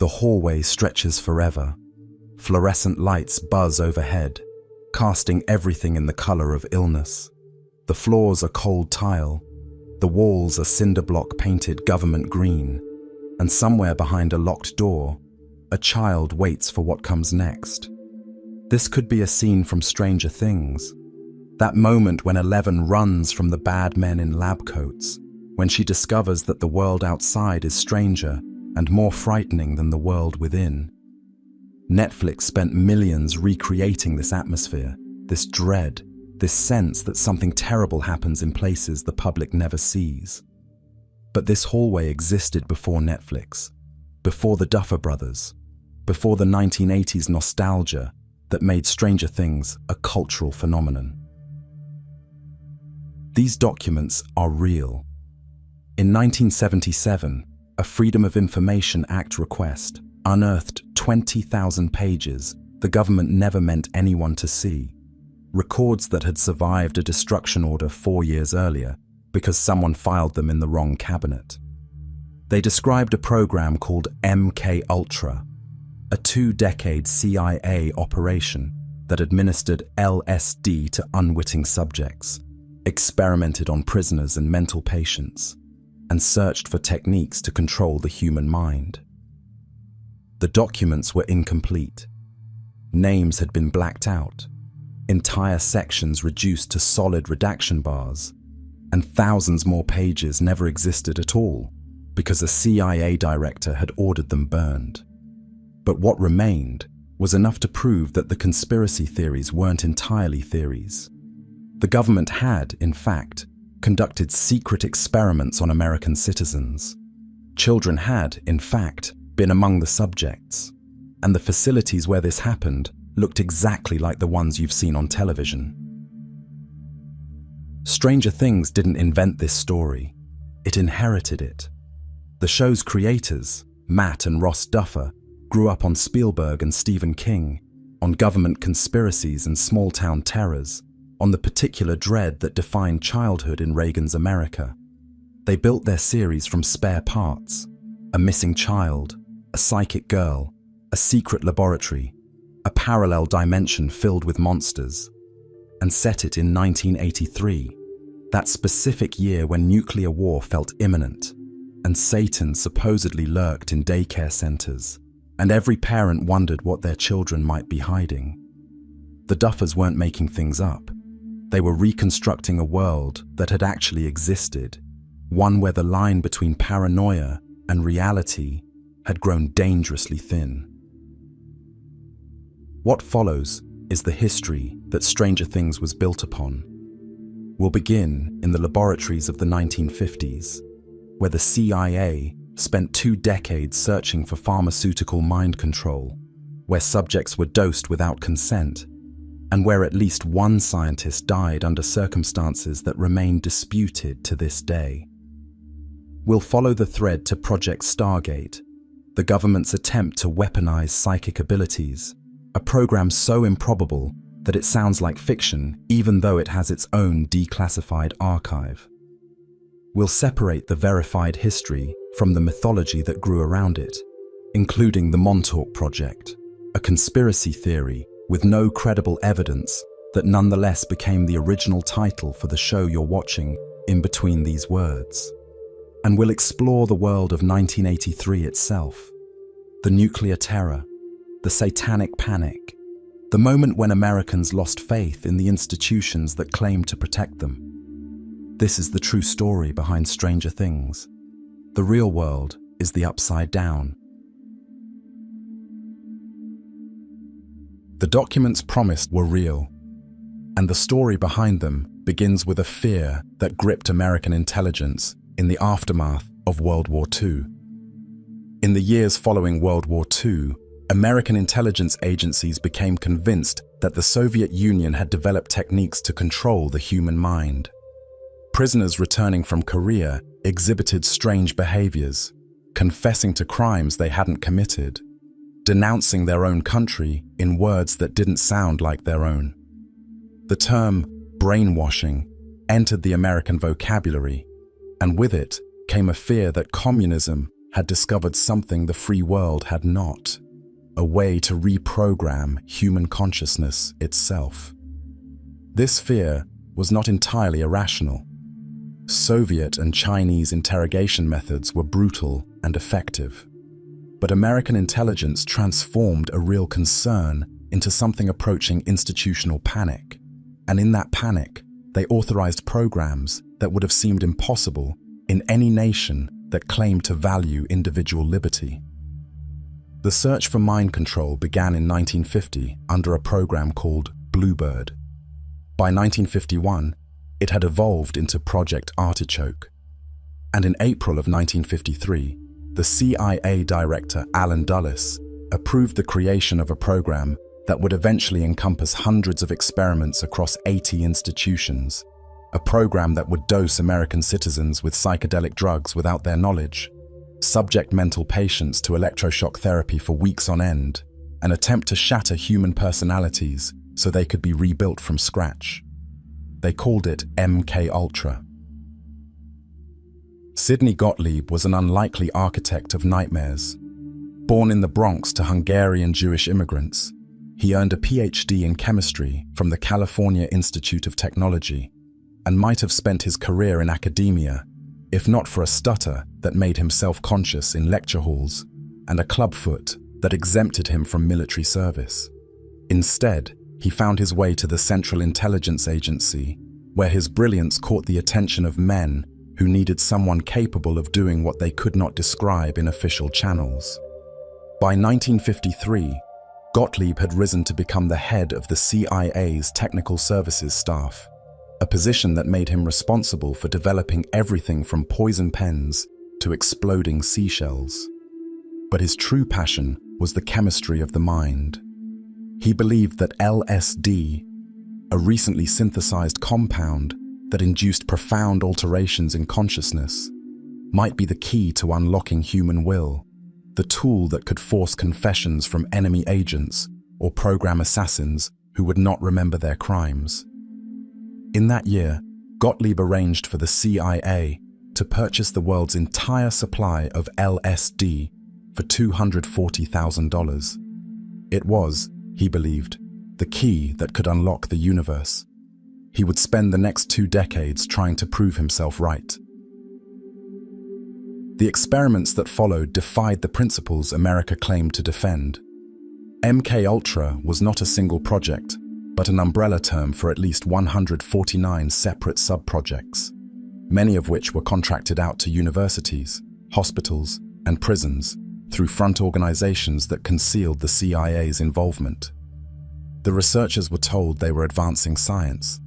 The hallway stretches forever. Fluorescent lights buzz overhead, casting everything in the color of illness. The floors are cold tile. The walls are cinder block painted government green. And somewhere behind a locked door, a child waits for what comes next. This could be a scene from Stranger Things. That moment when Eleven runs from the bad men in lab coats, when she discovers that the world outside is stranger and more frightening than the world within. Netflix spent millions recreating this atmosphere, this dread, this sense that something terrible happens in places the public never sees. But this hallway existed before Netflix, before the Duffer Brothers, before the 1980s nostalgia that made Stranger Things a cultural phenomenon. These documents are real. In 1977, a Freedom of Information Act request unearthed 20,000 pages the government never meant anyone to see, records that had survived a destruction order 4 years earlier because someone filed them in the wrong cabinet. They described a program called MKUltra, a 2-decade CIA operation that administered LSD to unwitting subjects, experimented on prisoners and mental patients, and searched for techniques to control the human mind. The documents were incomplete. Names had been blacked out, entire sections reduced to solid redaction bars, and thousands more pages never existed at all because a CIA director had ordered them burned. But what remained was enough to prove that the conspiracy theories weren't entirely theories. The government had, in fact, conducted secret experiments on American citizens. Children had, in fact, been among the subjects, and the facilities where this happened looked exactly like the ones you've seen on television. Stranger Things didn't invent this story, it inherited it. The show's creators, Matt and Ross Duffer, grew up on Spielberg and Stephen King, on government conspiracies and small-town terrors, on the particular dread that defined childhood in Reagan's America. They built their series from spare parts: a missing child, a psychic girl, a secret laboratory, a parallel dimension filled with monsters, and set it in 1983, that specific year when nuclear war felt imminent, and Satan supposedly lurked in daycare centers, and every parent wondered what their children might be hiding. The Duffers weren't making things up. They were reconstructing a world that had actually existed, one where the line between paranoia and reality had grown dangerously thin. What follows is the history that Stranger Things was built upon. We'll begin in the laboratories of the 1950s, where the CIA spent 2 decades searching for pharmaceutical mind control, where subjects were dosed without consent, and where at least one scientist died under circumstances that remain disputed to this day. We'll follow the thread to Project Stargate, the government's attempt to weaponize psychic abilities, a program so improbable that it sounds like fiction even though it has its own declassified archive. We'll separate the verified history from the mythology that grew around it, including the Montauk Project, a conspiracy theory with no credible evidence that nonetheless became the original title for the show you're watching in between these words. And we'll explore the world of 1983 itself, the nuclear terror, the satanic panic, the moment when Americans lost faith in the institutions that claimed to protect them. This is the true story behind Stranger Things. The real world is the upside down. The documents promised were real, and the story behind them begins with a fear that gripped American intelligence in the aftermath of World War II. In the years following World War II, American intelligence agencies became convinced that the Soviet Union had developed techniques to control the human mind. Prisoners returning from Korea exhibited strange behaviors, confessing to crimes they hadn't committed, denouncing their own country in words that didn't sound like their own. The term brainwashing entered the American vocabulary, and with it came a fear that communism, had discovered something the free world had not: a way to reprogram human consciousness itself. This fear was not entirely irrational. Soviet and Chinese interrogation methods were brutal and effective. But American intelligence transformed a real concern into something approaching institutional panic. And in that panic, they authorized programs that would have seemed impossible in any nation that claimed to value individual liberty. The search for mind control began in 1950 under a program called Bluebird. By 1951, it had evolved into Project Artichoke. And in April of 1953, the CIA director Allen Dulles approved the creation of a program that would eventually encompass hundreds of experiments across 80 institutions, a program that would dose American citizens with psychedelic drugs without their knowledge, subject mental patients to electroshock therapy for weeks on end, and attempt to shatter human personalities so they could be rebuilt from scratch. They called it MKUltra. Sidney Gottlieb was an unlikely architect of nightmares. Born in the Bronx to Hungarian Jewish immigrants, he earned a PhD in chemistry from the California Institute of Technology and might have spent his career in academia, if not for a stutter that made him self-conscious in lecture halls and a clubfoot that exempted him from military service. Instead, he found his way to the Central Intelligence Agency, where his brilliance caught the attention of men who needed someone capable of doing what they could not describe in official channels. By 1953, Gottlieb had risen to become the head of the CIA's Technical Services Staff, a position that made him responsible for developing everything from poison pens to exploding seashells. But his true passion was the chemistry of the mind. He believed that LSD, a recently synthesized compound that induced profound alterations in consciousness, might be the key to unlocking human will, the tool that could force confessions from enemy agents or program assassins who would not remember their crimes. In that year, Gottlieb arranged for the CIA to purchase the world's entire supply of LSD for $240,000. It was, he believed, the key that could unlock the universe. He would spend the next 2 decades trying to prove himself right. The experiments that followed defied the principles America claimed to defend. MKUltra was not a single project, but an umbrella term for at least 149 separate sub-projects, many of which were contracted out to universities, hospitals, and prisons through front organizations that concealed the CIA's involvement. The researchers were told they were advancing science.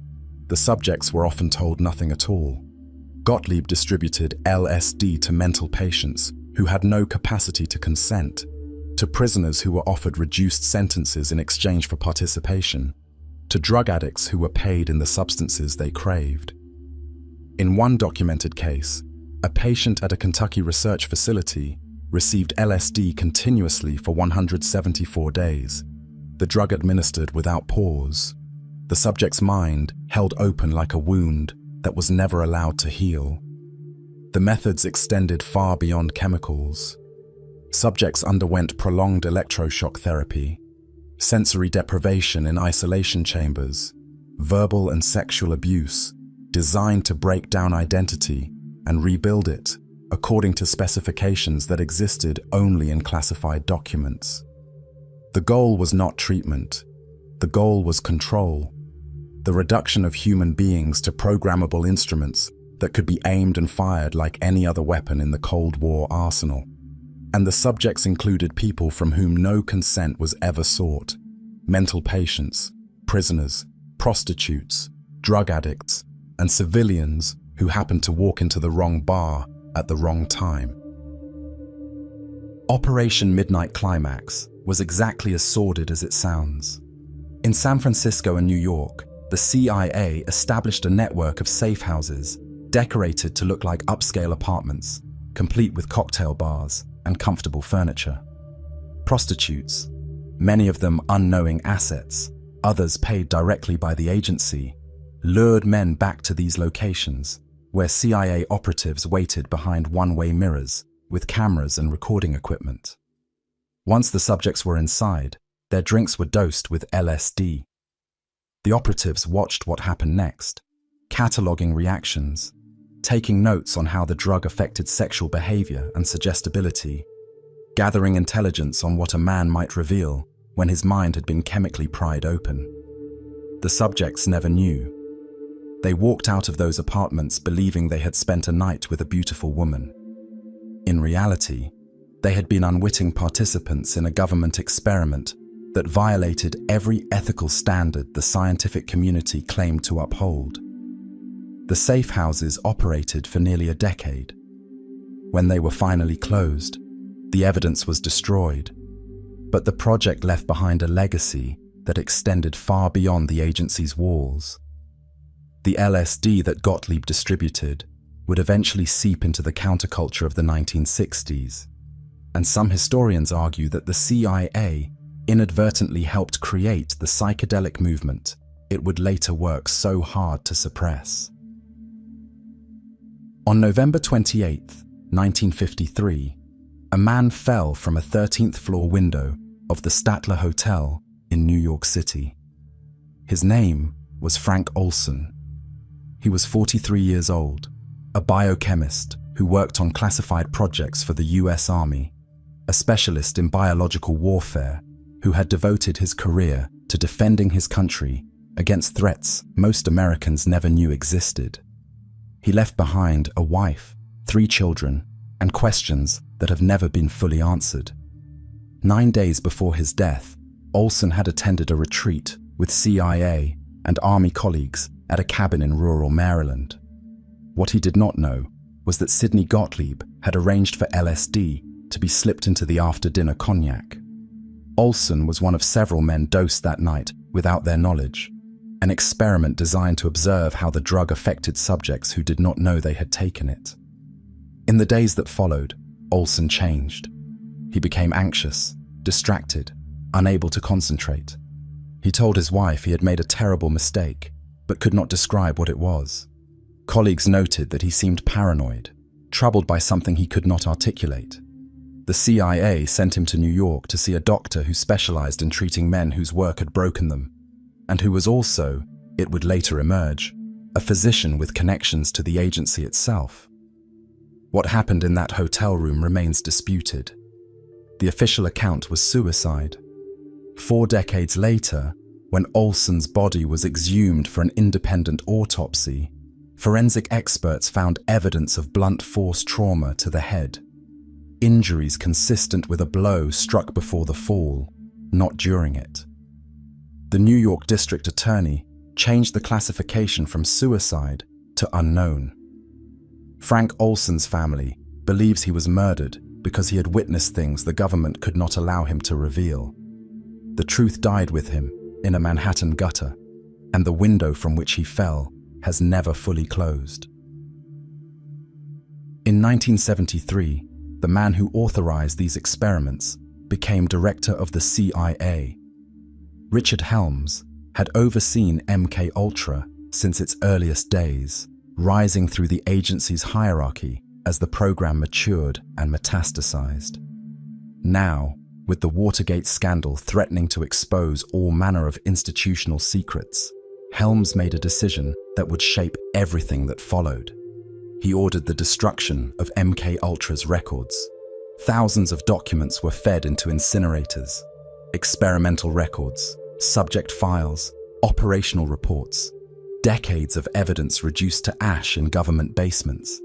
The subjects were often told nothing at all. Gottlieb distributed LSD to mental patients who had no capacity to consent, to prisoners who were offered reduced sentences in exchange for participation, to drug addicts who were paid in the substances they craved. In one documented case, a patient at a Kentucky research facility received LSD continuously for 174 days, the drug administered without pause. The subject's mind held open like a wound that was never allowed to heal. The methods extended far beyond chemicals. Subjects underwent prolonged electroshock therapy, sensory deprivation in isolation chambers, verbal and sexual abuse, designed to break down identity and rebuild it according to specifications that existed only in classified documents. The goal was not treatment. The goal was control. The reduction of human beings to programmable instruments that could be aimed and fired like any other weapon in the Cold War arsenal. And the subjects included people from whom no consent was ever sought: mental patients, prisoners, prostitutes, drug addicts, and civilians who happened to walk into the wrong bar at the wrong time. Operation Midnight Climax was exactly as sordid as it sounds. In San Francisco and New York, the CIA established a network of safe houses decorated to look like upscale apartments, complete with cocktail bars and comfortable furniture. Prostitutes, many of them unknowing assets, others paid directly by the agency, lured men back to these locations, where CIA operatives waited behind one-way mirrors with cameras and recording equipment. Once the subjects were inside, their drinks were dosed with LSD. The operatives watched what happened next, cataloging reactions, taking notes on how the drug affected sexual behavior and suggestibility, gathering intelligence on what a man might reveal when his mind had been chemically pried open. The subjects never knew. They walked out of those apartments believing they had spent a night with a beautiful woman. In reality, they had been unwitting participants in a government experiment that violated every ethical standard the scientific community claimed to uphold. The safe houses operated for nearly a decade. When they were finally closed, the evidence was destroyed, but the project left behind a legacy that extended far beyond the agency's walls. The LSD that Gottlieb distributed would eventually seep into the counterculture of the 1960s, and some historians argue that the CIA inadvertently helped create the psychedelic movement it would later work so hard to suppress. On November 28, 1953, a man fell from a 13th floor window of the Statler Hotel in New York City. His name was Frank Olson. He was 43 years old, a biochemist who worked on classified projects for the US Army, a specialist in biological warfare who had devoted his career to defending his country against threats most Americans never knew existed. He left behind a wife, 3 children, and questions that have never been fully answered. 9 days before his death, Olson had attended a retreat with CIA and Army colleagues at a cabin in rural Maryland. What he did not know was that Sidney Gottlieb had arranged for LSD to be slipped into the after-dinner cognac. Olson was one of several men dosed that night without their knowledge, an experiment designed to observe how the drug affected subjects who did not know they had taken it. In the days that followed, Olson changed. He became anxious, distracted, unable to concentrate. He told his wife he had made a terrible mistake, but could not describe what it was. Colleagues noted that he seemed paranoid, troubled by something he could not articulate. The CIA sent him to New York to see a doctor who specialized in treating men whose work had broken them, and who was also, it would later emerge, a physician with connections to the agency itself. What happened in that hotel room remains disputed. The official account was suicide. 4 decades later, when Olson's body was exhumed for an independent autopsy, forensic experts found evidence of blunt force trauma to the head, injuries consistent with a blow struck before the fall, not during it. The New York District Attorney changed the classification from suicide to unknown. Frank Olson's family believes he was murdered because he had witnessed things the government could not allow him to reveal. The truth died with him in a Manhattan gutter, and the window from which he fell has never fully closed. In 1973, the man who authorized these experiments became director of the CIA. Richard Helms had overseen MKUltra since its earliest days, rising through the agency's hierarchy as the program matured and metastasized. Now, with the Watergate scandal threatening to expose all manner of institutional secrets, Helms made a decision that would shape everything that followed. He ordered the destruction of MKUltra's records. Thousands of documents were fed into incinerators. Experimental records, subject files, operational reports, decades of evidence reduced to ash in government basements.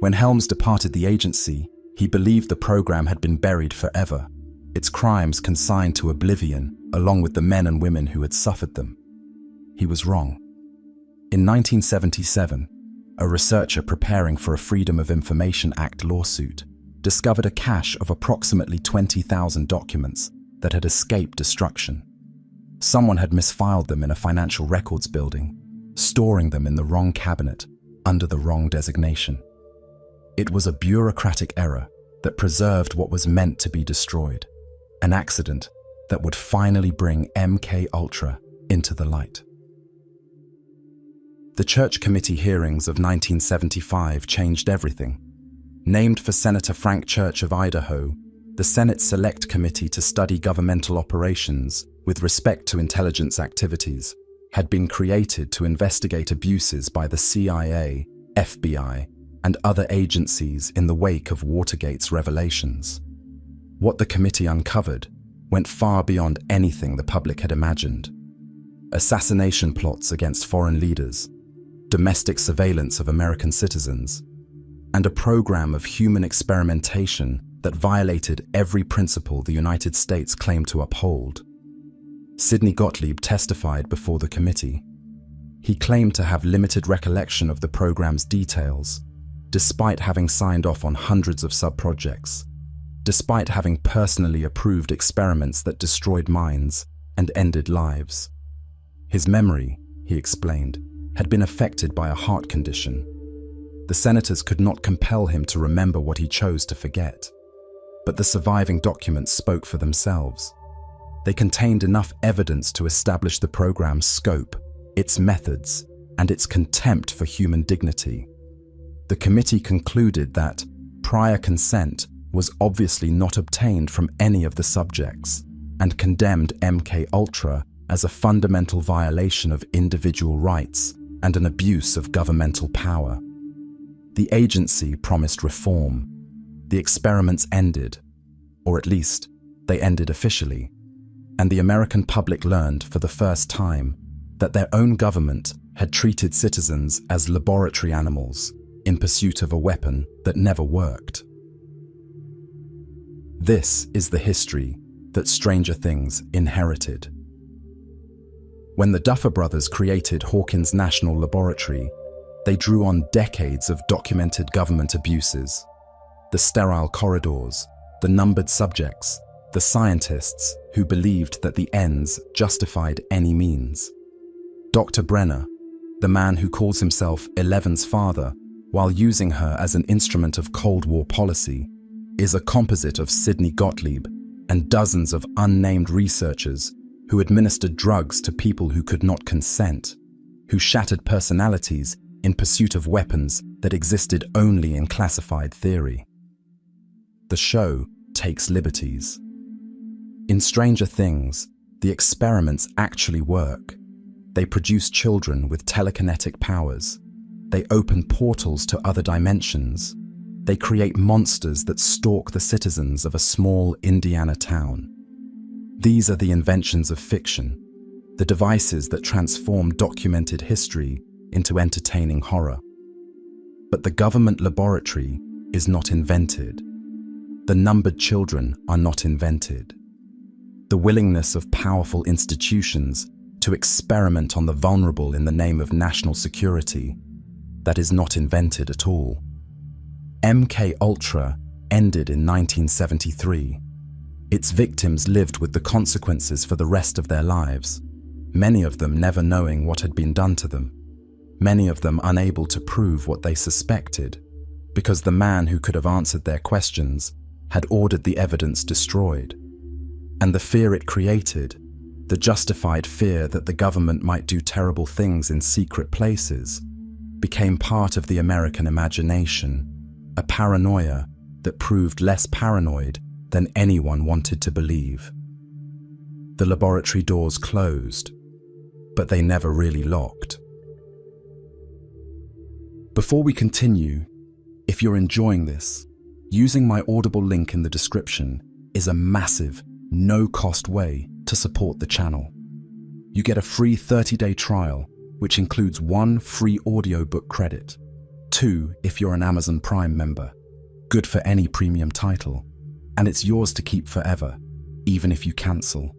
When Helms departed the agency, he believed the program had been buried forever, its crimes consigned to oblivion along with the men and women who had suffered them. He was wrong. In 1977, a researcher preparing for a Freedom of Information Act lawsuit discovered a cache of approximately 20,000 documents that had escaped destruction. Someone had misfiled them in a financial records building, storing them in the wrong cabinet under the wrong designation. It was a bureaucratic error that preserved what was meant to be destroyed, an accident that would finally bring MKUltra into the light. The Church Committee hearings of 1975 changed everything. Named for Senator Frank Church of Idaho, the Senate Select Committee to study governmental operations with respect to intelligence activities had been created to investigate abuses by the CIA, FBI, and other agencies in the wake of Watergate's revelations. What the committee uncovered went far beyond anything the public had imagined. Assassination plots against foreign leaders, domestic surveillance of American citizens, and a program of human experimentation that violated every principle the United States claimed to uphold. Sidney Gottlieb testified before the committee. He claimed to have limited recollection of the program's details, despite having signed off on hundreds of sub-projects, despite having personally approved experiments that destroyed minds and ended lives. His memory, he explained, had been affected by a heart condition. The senators could not compel him to remember what he chose to forget. But the surviving documents spoke for themselves. They contained enough evidence to establish the program's scope, its methods, and its contempt for human dignity. The committee concluded that prior consent was obviously not obtained from any of the subjects and condemned MKUltra as a fundamental violation of individual rights and an abuse of governmental power. The agency promised reform. The experiments ended, or at least they ended officially, and the American public learned for the first time that their own government had treated citizens as laboratory animals in pursuit of a weapon that never worked. This is the history that Stranger Things inherited. When the Duffer Brothers created Hawkins National Laboratory, they drew on decades of documented government abuses. The sterile corridors, the numbered subjects, the scientists who believed that the ends justified any means. Dr. Brenner, the man who calls himself Eleven's father while using her as an instrument of Cold War policy, is a composite of Sidney Gottlieb and dozens of unnamed researchers who administered drugs to people who could not consent, who shattered personalities in pursuit of weapons that existed only in classified theory. The show takes liberties. In Stranger Things, the experiments actually work. They produce children with telekinetic powers. They open portals to other dimensions. They create monsters that stalk the citizens of a small Indiana town. These are the inventions of fiction, the devices that transform documented history into entertaining horror. But the government laboratory is not invented. The numbered children are not invented. The willingness of powerful institutions to experiment on the vulnerable in the name of national security, that is not invented at all. MKUltra ended in 1973. Its victims lived with the consequences for the rest of their lives, many of them never knowing what had been done to them, many of them unable to prove what they suspected, because the man who could have answered their questions had ordered the evidence destroyed. And the fear it created, the justified fear that the government might do terrible things in secret places, became part of the American imagination, a paranoia that proved less paranoid than anyone wanted to believe. The laboratory doors closed, but they never really locked. Before we continue, if you're enjoying this, using my Audible link in the description is a massive, no-cost way to support the channel. You get a free 30-day trial, which includes 1 free audiobook credit, 2 if you're an Amazon Prime member, good for any premium title, and it's yours to keep forever, even if you cancel.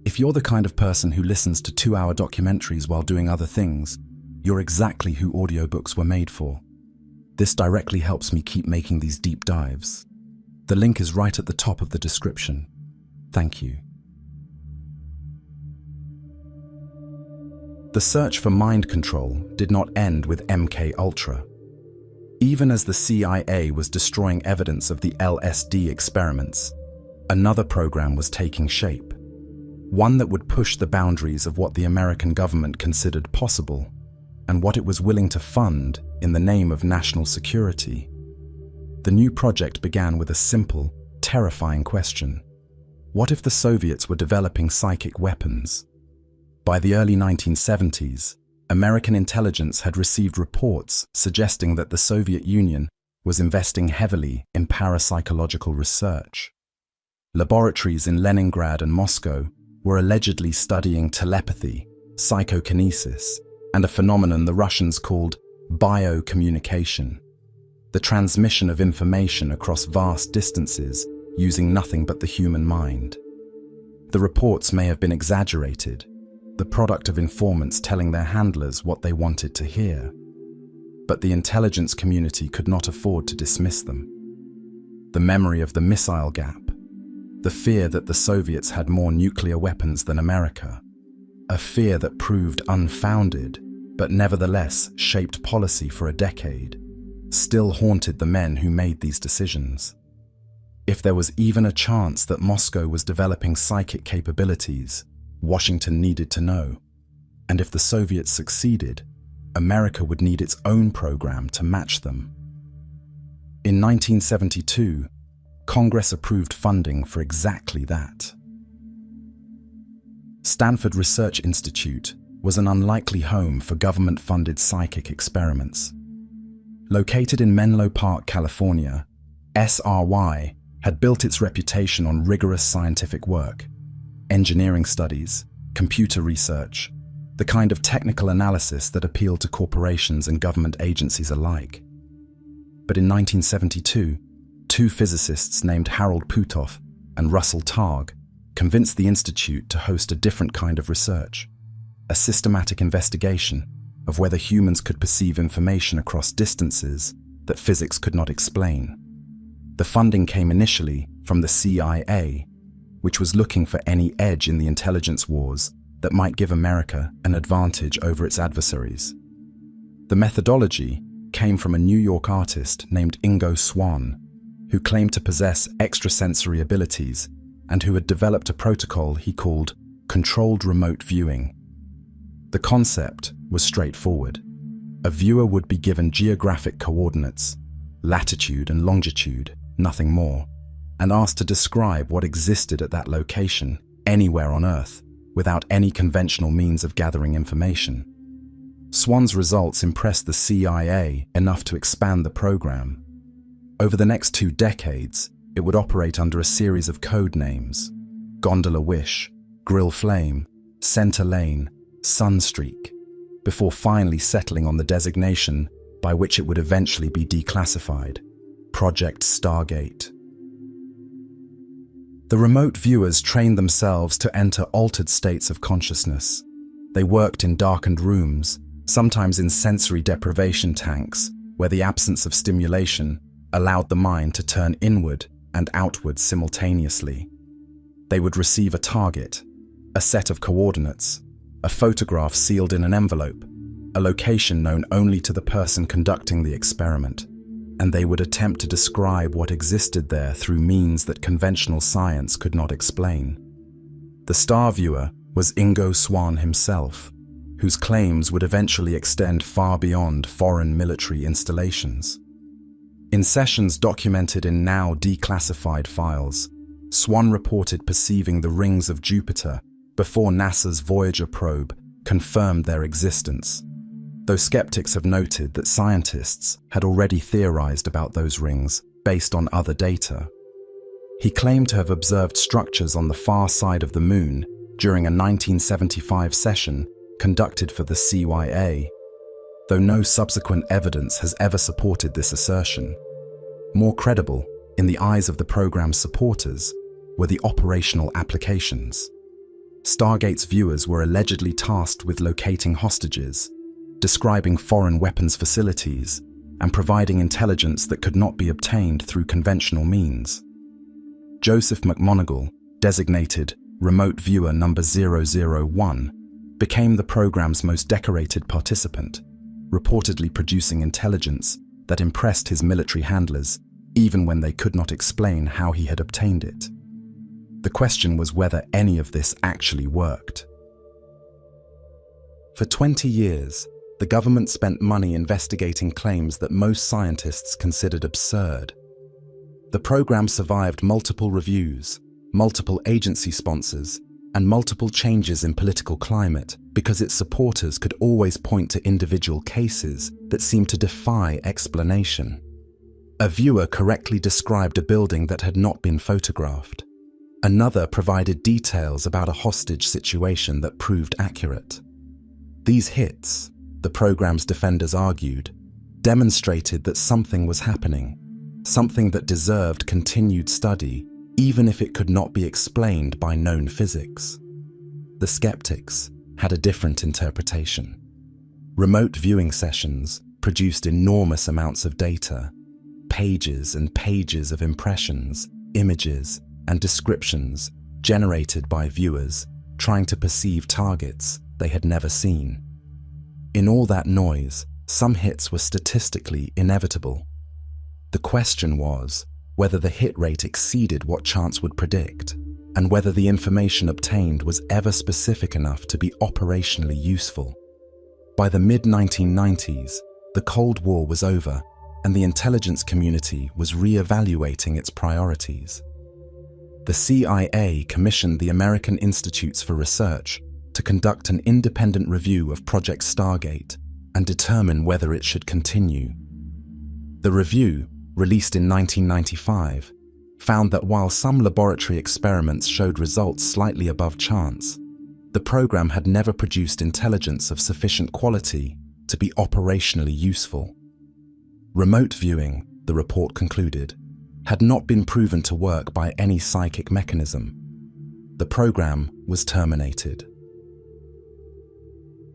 If you're the kind of person who listens to 2-hour documentaries while doing other things, you're exactly who audiobooks were made for. This directly helps me keep making these deep dives. The link is right at the top of the description. Thank you. The search for mind control did not end with MKUltra. Even as the CIA was destroying evidence of the LSD experiments, another program was taking shape. One that would push the boundaries of what the American government considered possible and what it was willing to fund in the name of national security. The new project began with a simple, terrifying question. What if the Soviets were developing psychic weapons? By the early 1970s, American intelligence had received reports suggesting that the Soviet Union was investing heavily in parapsychological research. Laboratories in Leningrad and Moscow were allegedly studying telepathy, psychokinesis, and a phenomenon the Russians called biocommunication, the transmission of information across vast distances using nothing but the human mind. The reports may have been exaggerated, the product of informants telling their handlers what they wanted to hear. But the intelligence community could not afford to dismiss them. The memory of the missile gap, the fear that the Soviets had more nuclear weapons than America, a fear that proved unfounded, but nevertheless shaped policy for a decade, still haunted the men who made these decisions. If there was even a chance that Moscow was developing psychic capabilities, Washington needed to know. And if the Soviets succeeded, America would need its own program to match them. In 1972, Congress approved funding for exactly that. Stanford Research Institute was an unlikely home for government-funded psychic experiments. Located in Menlo Park, California, SRY had built its reputation on rigorous scientific work, engineering studies, computer research, the kind of technical analysis that appealed to corporations and government agencies alike. But in 1972, two physicists named Harold Puthoff and Russell Targ convinced the institute to host a different kind of research, a systematic investigation of whether humans could perceive information across distances that physics could not explain. The funding came initially from the CIA, which was looking for any edge in the intelligence wars that might give America an advantage over its adversaries. The methodology came from a New York artist named Ingo Swann, who claimed to possess extrasensory abilities and who had developed a protocol he called controlled remote viewing. The concept was straightforward. A viewer would be given geographic coordinates, latitude and longitude, nothing more, and asked to describe what existed at that location, anywhere on Earth, without any conventional means of gathering information. Swann's results impressed the CIA enough to expand the program. Over the next 2 decades, it would operate under a series of code names: Gondola Wish, Grill Flame, Center Lane, Sunstreak, before finally settling on the designation by which it would eventually be declassified: Project Stargate. The remote viewers trained themselves to enter altered states of consciousness. They worked in darkened rooms, sometimes in sensory deprivation tanks, where the absence of stimulation allowed the mind to turn inward and outward simultaneously. They would receive a target, a set of coordinates, a photograph sealed in an envelope, a location known only to the person conducting the experiment, and they would attempt to describe what existed there through means that conventional science could not explain. The star viewer was Ingo Swann himself, whose claims would eventually extend far beyond foreign military installations. In sessions documented in now declassified files, Swann reported perceiving the rings of Jupiter before NASA's Voyager probe confirmed their existence, though skeptics have noted that scientists had already theorized about those rings based on other data. He claimed to have observed structures on the far side of the Moon during a 1975 session conducted for the CIA, though no subsequent evidence has ever supported this assertion. More credible, in the eyes of the program's supporters, were the operational applications. Stargate's viewers were allegedly tasked with locating hostages, describing foreign weapons facilities, and providing intelligence that could not be obtained through conventional means. Joseph McMoneagle, designated Remote Viewer number 001, became the program's most decorated participant, reportedly producing intelligence that impressed his military handlers even when they could not explain how he had obtained it. The question was whether any of this actually worked. For 20 years, the government spent money investigating claims that most scientists considered absurd, The program survived multiple reviews, multiple agency sponsors, and multiple changes in political climate because its supporters could always point to individual cases that seemed to defy explanation. A viewer correctly described a building that had not been photographed. Another provided details about a hostage situation that proved accurate. These hits, the program's defenders argued, demonstrated that something was happening, something that deserved continued study, even if it could not be explained by known physics. The skeptics had a different interpretation. Remote viewing sessions produced enormous amounts of data, pages and pages of impressions, images, and descriptions generated by viewers trying to perceive targets they had never seen. In all that noise, some hits were statistically inevitable. The question was whether the hit rate exceeded what chance would predict, and whether the information obtained was ever specific enough to be operationally useful. By the mid-1990s, the Cold War was over, and the intelligence community was re-evaluating its priorities. The CIA commissioned the American Institutes for Research to conduct an independent review of Project Stargate and determine whether it should continue. The review, released in 1995, found that while some laboratory experiments showed results slightly above chance, the program had never produced intelligence of sufficient quality to be operationally useful. Remote viewing, the report concluded, had not been proven to work by any psychic mechanism. The program was terminated.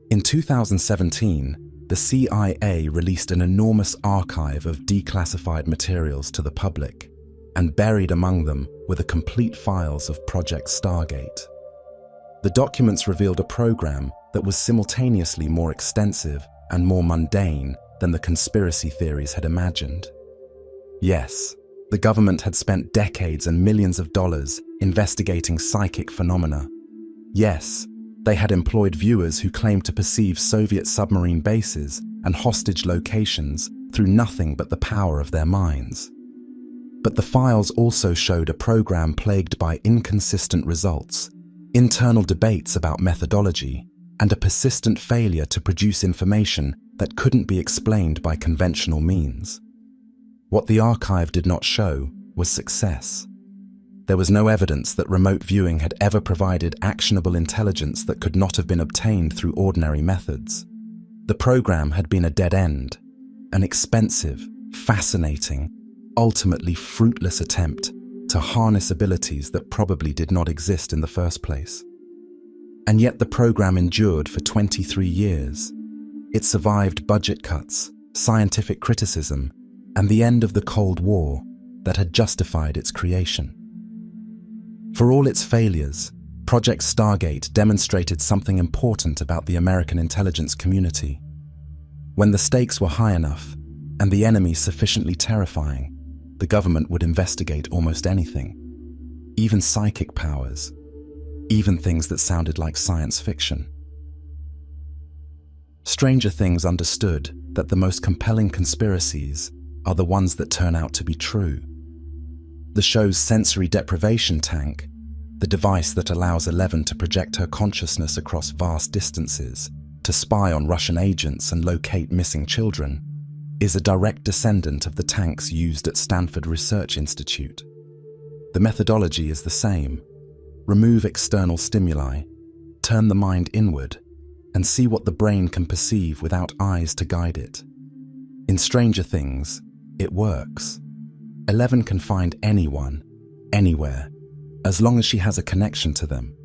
In 2017, the CIA released an enormous archive of declassified materials to the public, and buried among them were the complete files of Project Stargate. The documents revealed a program that was simultaneously more extensive and more mundane than the conspiracy theories had imagined. Yes, the government had spent decades and millions of dollars investigating psychic phenomena. Yes, they had employed viewers who claimed to perceive Soviet submarine bases and hostage locations through nothing but the power of their minds. But the files also showed a program plagued by inconsistent results, internal debates about methodology, and a persistent failure to produce information that couldn't be explained by conventional means. What the archive did not show was success. There was no evidence that remote viewing had ever provided actionable intelligence that could not have been obtained through ordinary methods. The program had been a dead end, an expensive, fascinating, ultimately fruitless attempt to harness abilities that probably did not exist in the first place. And yet the program endured for 23 years. It survived budget cuts, scientific criticism, and the end of the Cold War that had justified its creation. For all its failures, Project Stargate demonstrated something important about the American intelligence community. When the stakes were high enough and the enemy sufficiently terrifying, the government would investigate almost anything, even psychic powers, even things that sounded like science fiction. Stranger Things understood that the most compelling conspiracies are the ones that turn out to be true. The show's sensory deprivation tank, the device that allows Eleven to project her consciousness across vast distances, to spy on Russian agents and locate missing children, is a direct descendant of the tanks used at Stanford Research Institute. The methodology is the same. Remove external stimuli, turn the mind inward, and see what the brain can perceive without eyes to guide it. In Stranger Things, it works. Eleven can find anyone, anywhere, as long as she has a connection to them.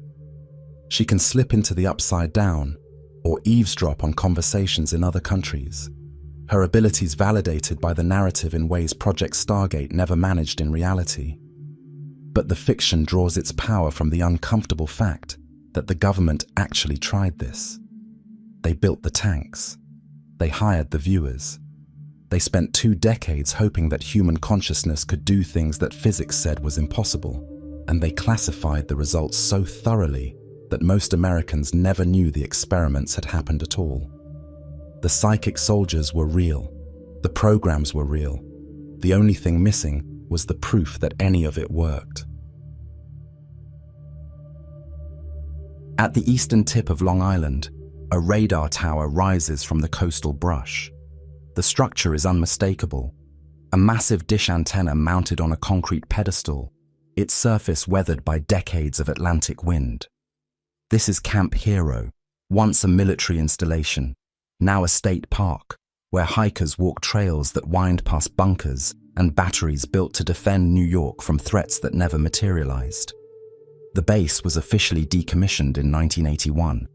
She can slip into the Upside Down or eavesdrop on conversations in other countries. Her abilities validated by the narrative in ways Project Stargate never managed in reality. But the fiction draws its power from the uncomfortable fact that the government actually tried this. They built the tanks. They hired the viewers. They spent 2 decades hoping that human consciousness could do things that physics said was impossible, and they classified the results so thoroughly that most Americans never knew the experiments had happened at all. The psychic soldiers were real. The programs were real. The only thing missing was the proof that any of it worked. At the eastern tip of Long Island, a radar tower rises from the coastal brush. The structure is unmistakable. A massive dish antenna mounted on a concrete pedestal, its surface weathered by decades of Atlantic wind. This is Camp Hero, once a military installation, now a state park, where hikers walk trails that wind past bunkers and batteries built to defend New York from threats that never materialized. The base was officially decommissioned in 1981.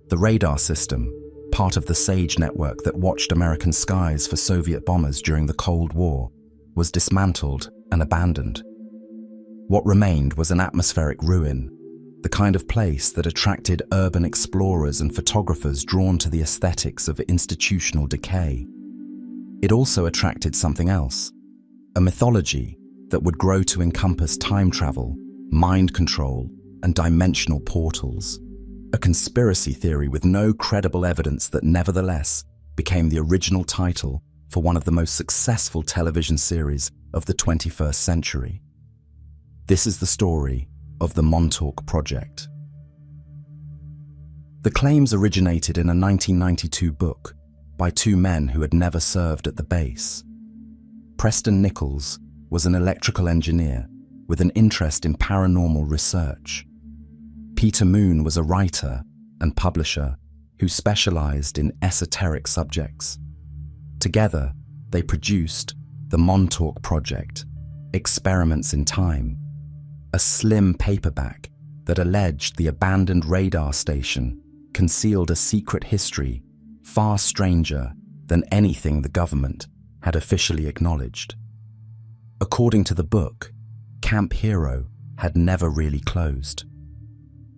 The radar system, part of the SAGE network that watched American skies for Soviet bombers during the Cold War, was dismantled and abandoned. What remained was an atmospheric ruin, the kind of place that attracted urban explorers and photographers drawn to the aesthetics of institutional decay. It also attracted something else, a mythology that would grow to encompass time travel, mind control, and dimensional portals. A conspiracy theory with no credible evidence that nevertheless became the original title for one of the most successful television series of the 21st century. This is the story of the Montauk Project. The claims originated in a 1992 book by two men who had never served at the base. Preston Nichols was an electrical engineer with an interest in paranormal research. Peter Moon was a writer and publisher who specialized in esoteric subjects. Together, they produced the Montauk Project, Experiments in Time, a slim paperback that alleged the abandoned radar station concealed a secret history far stranger than anything the government had officially acknowledged. According to the book, Camp Hero had never really closed.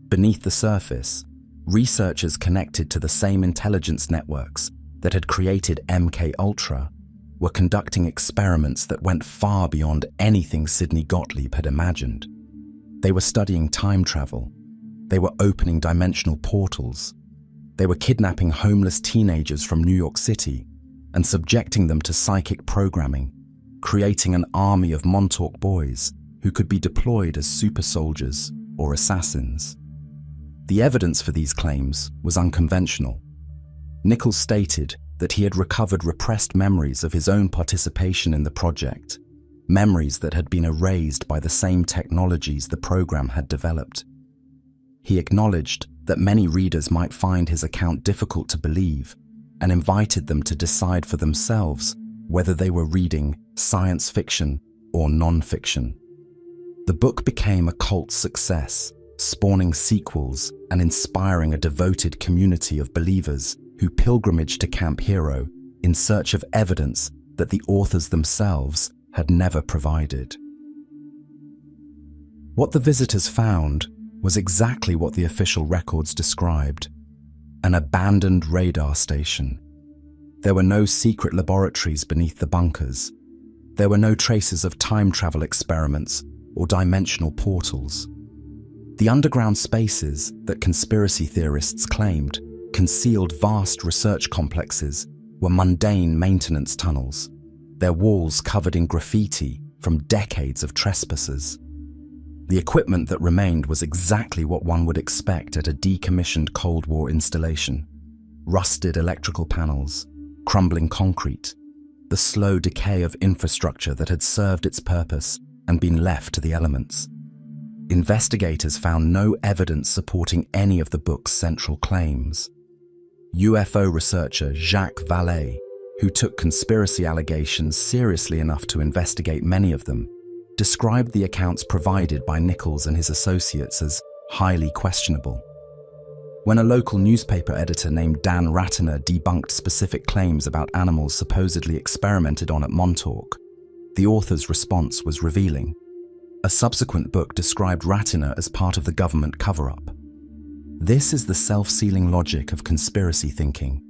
Beneath the surface, researchers connected to the same intelligence networks that had created MKUltra were conducting experiments that went far beyond anything Sidney Gottlieb had imagined. They were studying time travel. They were opening dimensional portals. They were kidnapping homeless teenagers from New York City and subjecting them to psychic programming, creating an army of Montauk boys who could be deployed as super soldiers or assassins. The evidence for these claims was unconventional. Nichols stated that he had recovered repressed memories of his own participation in the project, memories that had been erased by the same technologies the program had developed. He acknowledged that many readers might find his account difficult to believe and invited them to decide for themselves whether they were reading science fiction or non-fiction. The book became a cult success, spawning sequels and inspiring a devoted community of believers who pilgrimaged to Camp Hero in search of evidence that the authors themselves had never provided. What the visitors found was exactly what the official records described: an abandoned radar station. There were no secret laboratories beneath the bunkers. There were no traces of time travel experiments or dimensional portals. The underground spaces that conspiracy theorists claimed concealed vast research complexes were mundane maintenance tunnels, their walls covered in graffiti from decades of trespassers. The equipment that remained was exactly what one would expect at a decommissioned Cold War installation: rusted electrical panels, crumbling concrete, the slow decay of infrastructure that had served its purpose and been left to the elements. Investigators found no evidence supporting any of the book's central claims. UFO researcher Jacques Vallée, who took conspiracy allegations seriously enough to investigate many of them, described the accounts provided by Nichols and his associates as highly questionable. When a local newspaper editor named Dan Ratiner debunked specific claims about animals supposedly experimented on at Montauk, the author's response was revealing. A subsequent book described Ratiner as part of the government cover-up. This is the self-sealing logic of conspiracy thinking.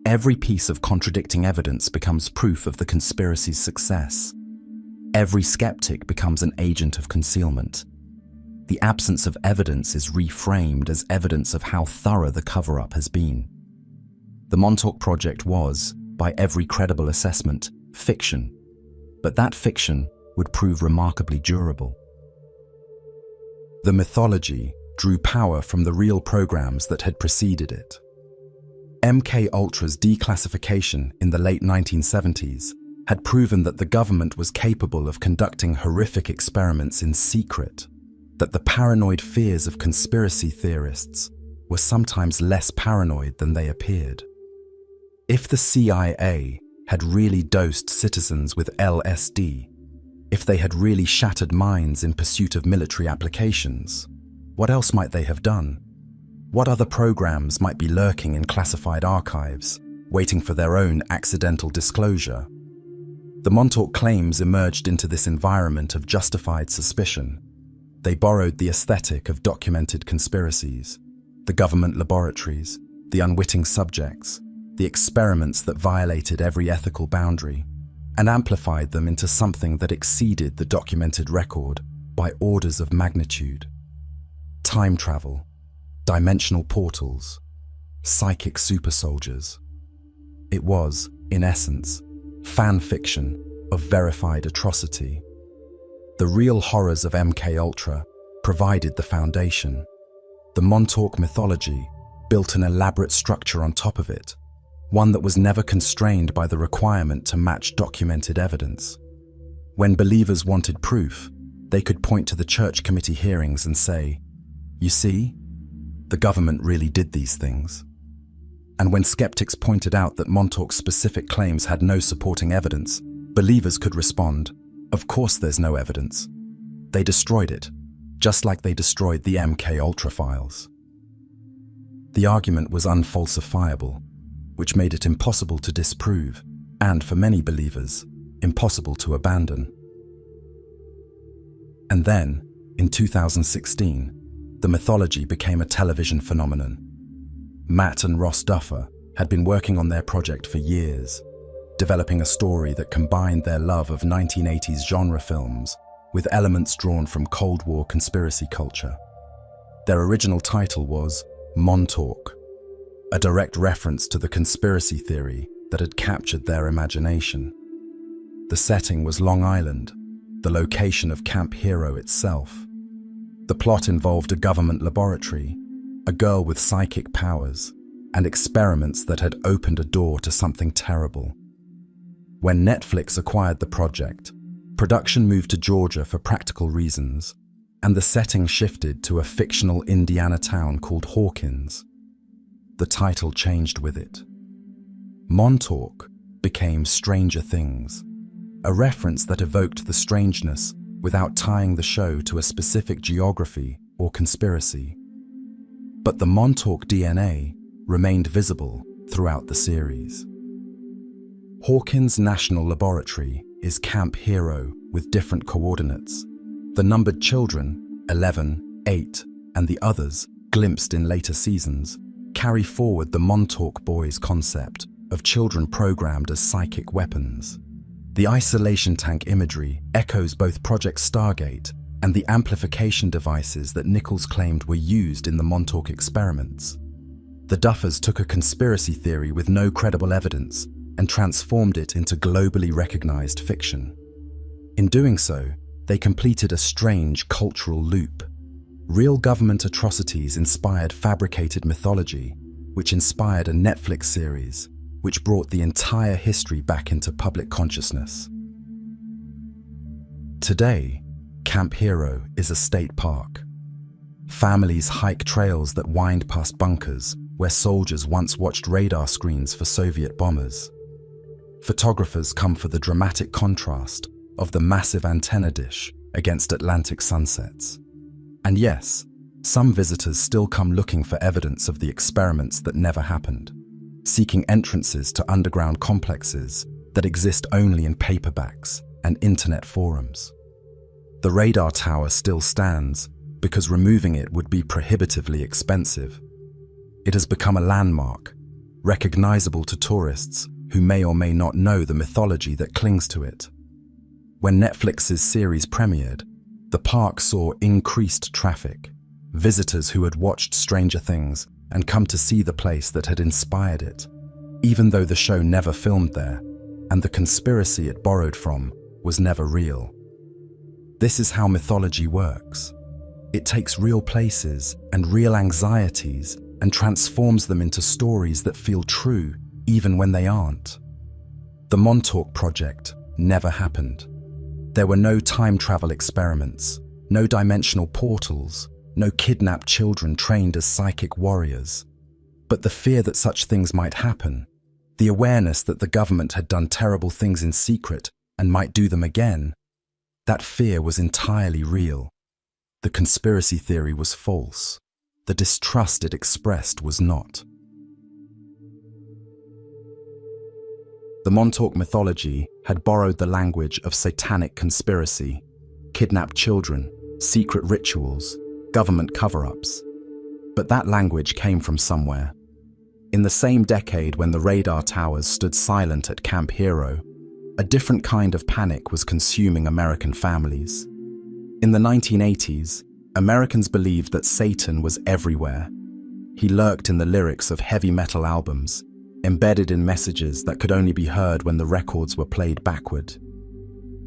Every piece of contradicting evidence becomes proof of the conspiracy's success. Every skeptic becomes an agent of concealment. The absence of evidence is reframed as evidence of how thorough the cover-up has been. The Montauk Project was, by every credible assessment, fiction. But that fiction would prove remarkably durable. The mythology drew power from the real programs that had preceded it. MKUltra's declassification in the late 1970s had proven that the government was capable of conducting horrific experiments in secret, that the paranoid fears of conspiracy theorists were sometimes less paranoid than they appeared. If the CIA had really dosed citizens with LSD, if they had really shattered minds in pursuit of military applications, what else might they have done? What other programs might be lurking in classified archives, waiting for their own accidental disclosure? The Montauk claims emerged into this environment of justified suspicion. They borrowed the aesthetic of documented conspiracies, the government laboratories, the unwitting subjects, the experiments that violated every ethical boundary, and amplified them into something that exceeded the documented record by orders of magnitude. Time travel, dimensional portals, psychic super soldiers. It was, in essence, fan fiction of verified atrocity. The real horrors of MKUltra provided the foundation. The Montauk mythology built an elaborate structure on top of it, one that was never constrained by the requirement to match documented evidence. When believers wanted proof, they could point to the church committee hearings and say, "You see, the government really did these things." And when skeptics pointed out that Montauk's specific claims had no supporting evidence, believers could respond, "Of course there's no evidence. They destroyed it, just like they destroyed the MKUltra files." The argument was unfalsifiable, which made it impossible to disprove, and for many believers, impossible to abandon. And then, in 2016, the mythology became a television phenomenon. Matt and Ross Duffer had been working on their project for years, developing a story that combined their love of 1980s genre films with elements drawn from Cold War conspiracy culture. Their original title was Montauk, a direct reference to the conspiracy theory that had captured their imagination. The setting was Long Island, the location of Camp Hero itself. The plot involved a government laboratory, a girl with psychic powers, and experiments that had opened a door to something terrible. When Netflix acquired the project, production moved to Georgia for practical reasons, and the setting shifted to a fictional Indiana town called Hawkins. The title changed with it. Montauk became Stranger Things, a reference that evoked the strangeness without tying the show to a specific geography or conspiracy. But the Montauk DNA remained visible throughout the series. Hawkins National Laboratory is Camp Hero with different coordinates. The numbered children, 11, 8, and the others, glimpsed in later seasons, carry forward the Montauk Boys concept of children programmed as psychic weapons. The isolation tank imagery echoes both Project Stargate and the amplification devices that Nichols claimed were used in the Montauk experiments. The Duffers took a conspiracy theory with no credible evidence and transformed it into globally recognized fiction. In doing so, they completed a strange cultural loop. Real government atrocities inspired fabricated mythology, which inspired a Netflix series, which brought the entire history back into public consciousness. Today, Camp Hero is a state park. Families hike trails that wind past bunkers where soldiers once watched radar screens for Soviet bombers. Photographers come for the dramatic contrast of the massive antenna dish against Atlantic sunsets. And yes, some visitors still come looking for evidence of the experiments that never happened, seeking entrances to underground complexes that exist only in paperbacks and internet forums. The radar tower still stands because removing it would be prohibitively expensive. It has become a landmark, recognizable to tourists who may or may not know the mythology that clings to it. When Netflix's series premiered, the park saw increased traffic, visitors who had watched Stranger Things and come to see the place that had inspired it, even though the show never filmed there and the conspiracy it borrowed from was never real. This is how mythology works. It takes real places and real anxieties and transforms them into stories that feel true even when they aren't. The Montauk Project never happened. There were no time travel experiments, no dimensional portals, no kidnapped children trained as psychic warriors. But the fear that such things might happen, the awareness that the government had done terrible things in secret and might do them again, that fear was entirely real. The conspiracy theory was false. The distrust it expressed was not. The Montauk mythology had borrowed the language of satanic conspiracy, kidnapped children, secret rituals, government cover-ups. But that language came from somewhere. In the same decade when the radar towers stood silent at Camp Hero, a different kind of panic was consuming American families. In the 1980s, Americans believed that Satan was everywhere. He lurked in the lyrics of heavy metal albums, embedded in messages that could only be heard when the records were played backward.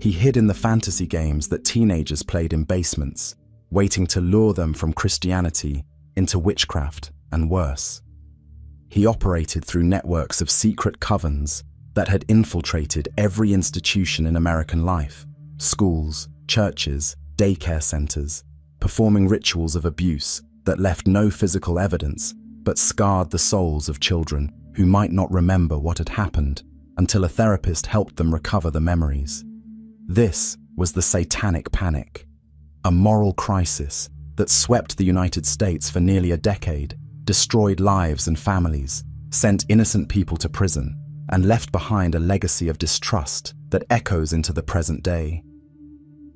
He hid in the fantasy games that teenagers played in basements, waiting to lure them from Christianity into witchcraft and worse. He operated through networks of secret covens that had infiltrated every institution in American life: schools, churches, daycare centers, performing rituals of abuse that left no physical evidence but scarred the souls of children who might not remember what had happened until a therapist helped them recover the memories. This was the Satanic Panic, a moral crisis that swept the United States for nearly a decade, destroyed lives and families, sent innocent people to prison, and left behind a legacy of distrust that echoes into the present day.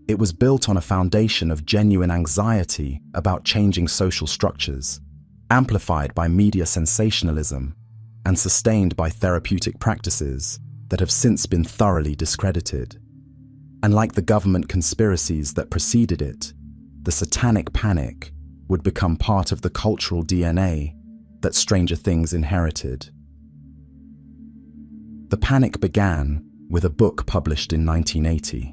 It was built on a foundation of genuine anxiety about changing social structures, amplified by media sensationalism, and sustained by therapeutic practices that have since been thoroughly discredited. And like the government conspiracies that preceded it, the Satanic Panic would become part of the cultural DNA that Stranger Things inherited. The panic began with a book published in 1980.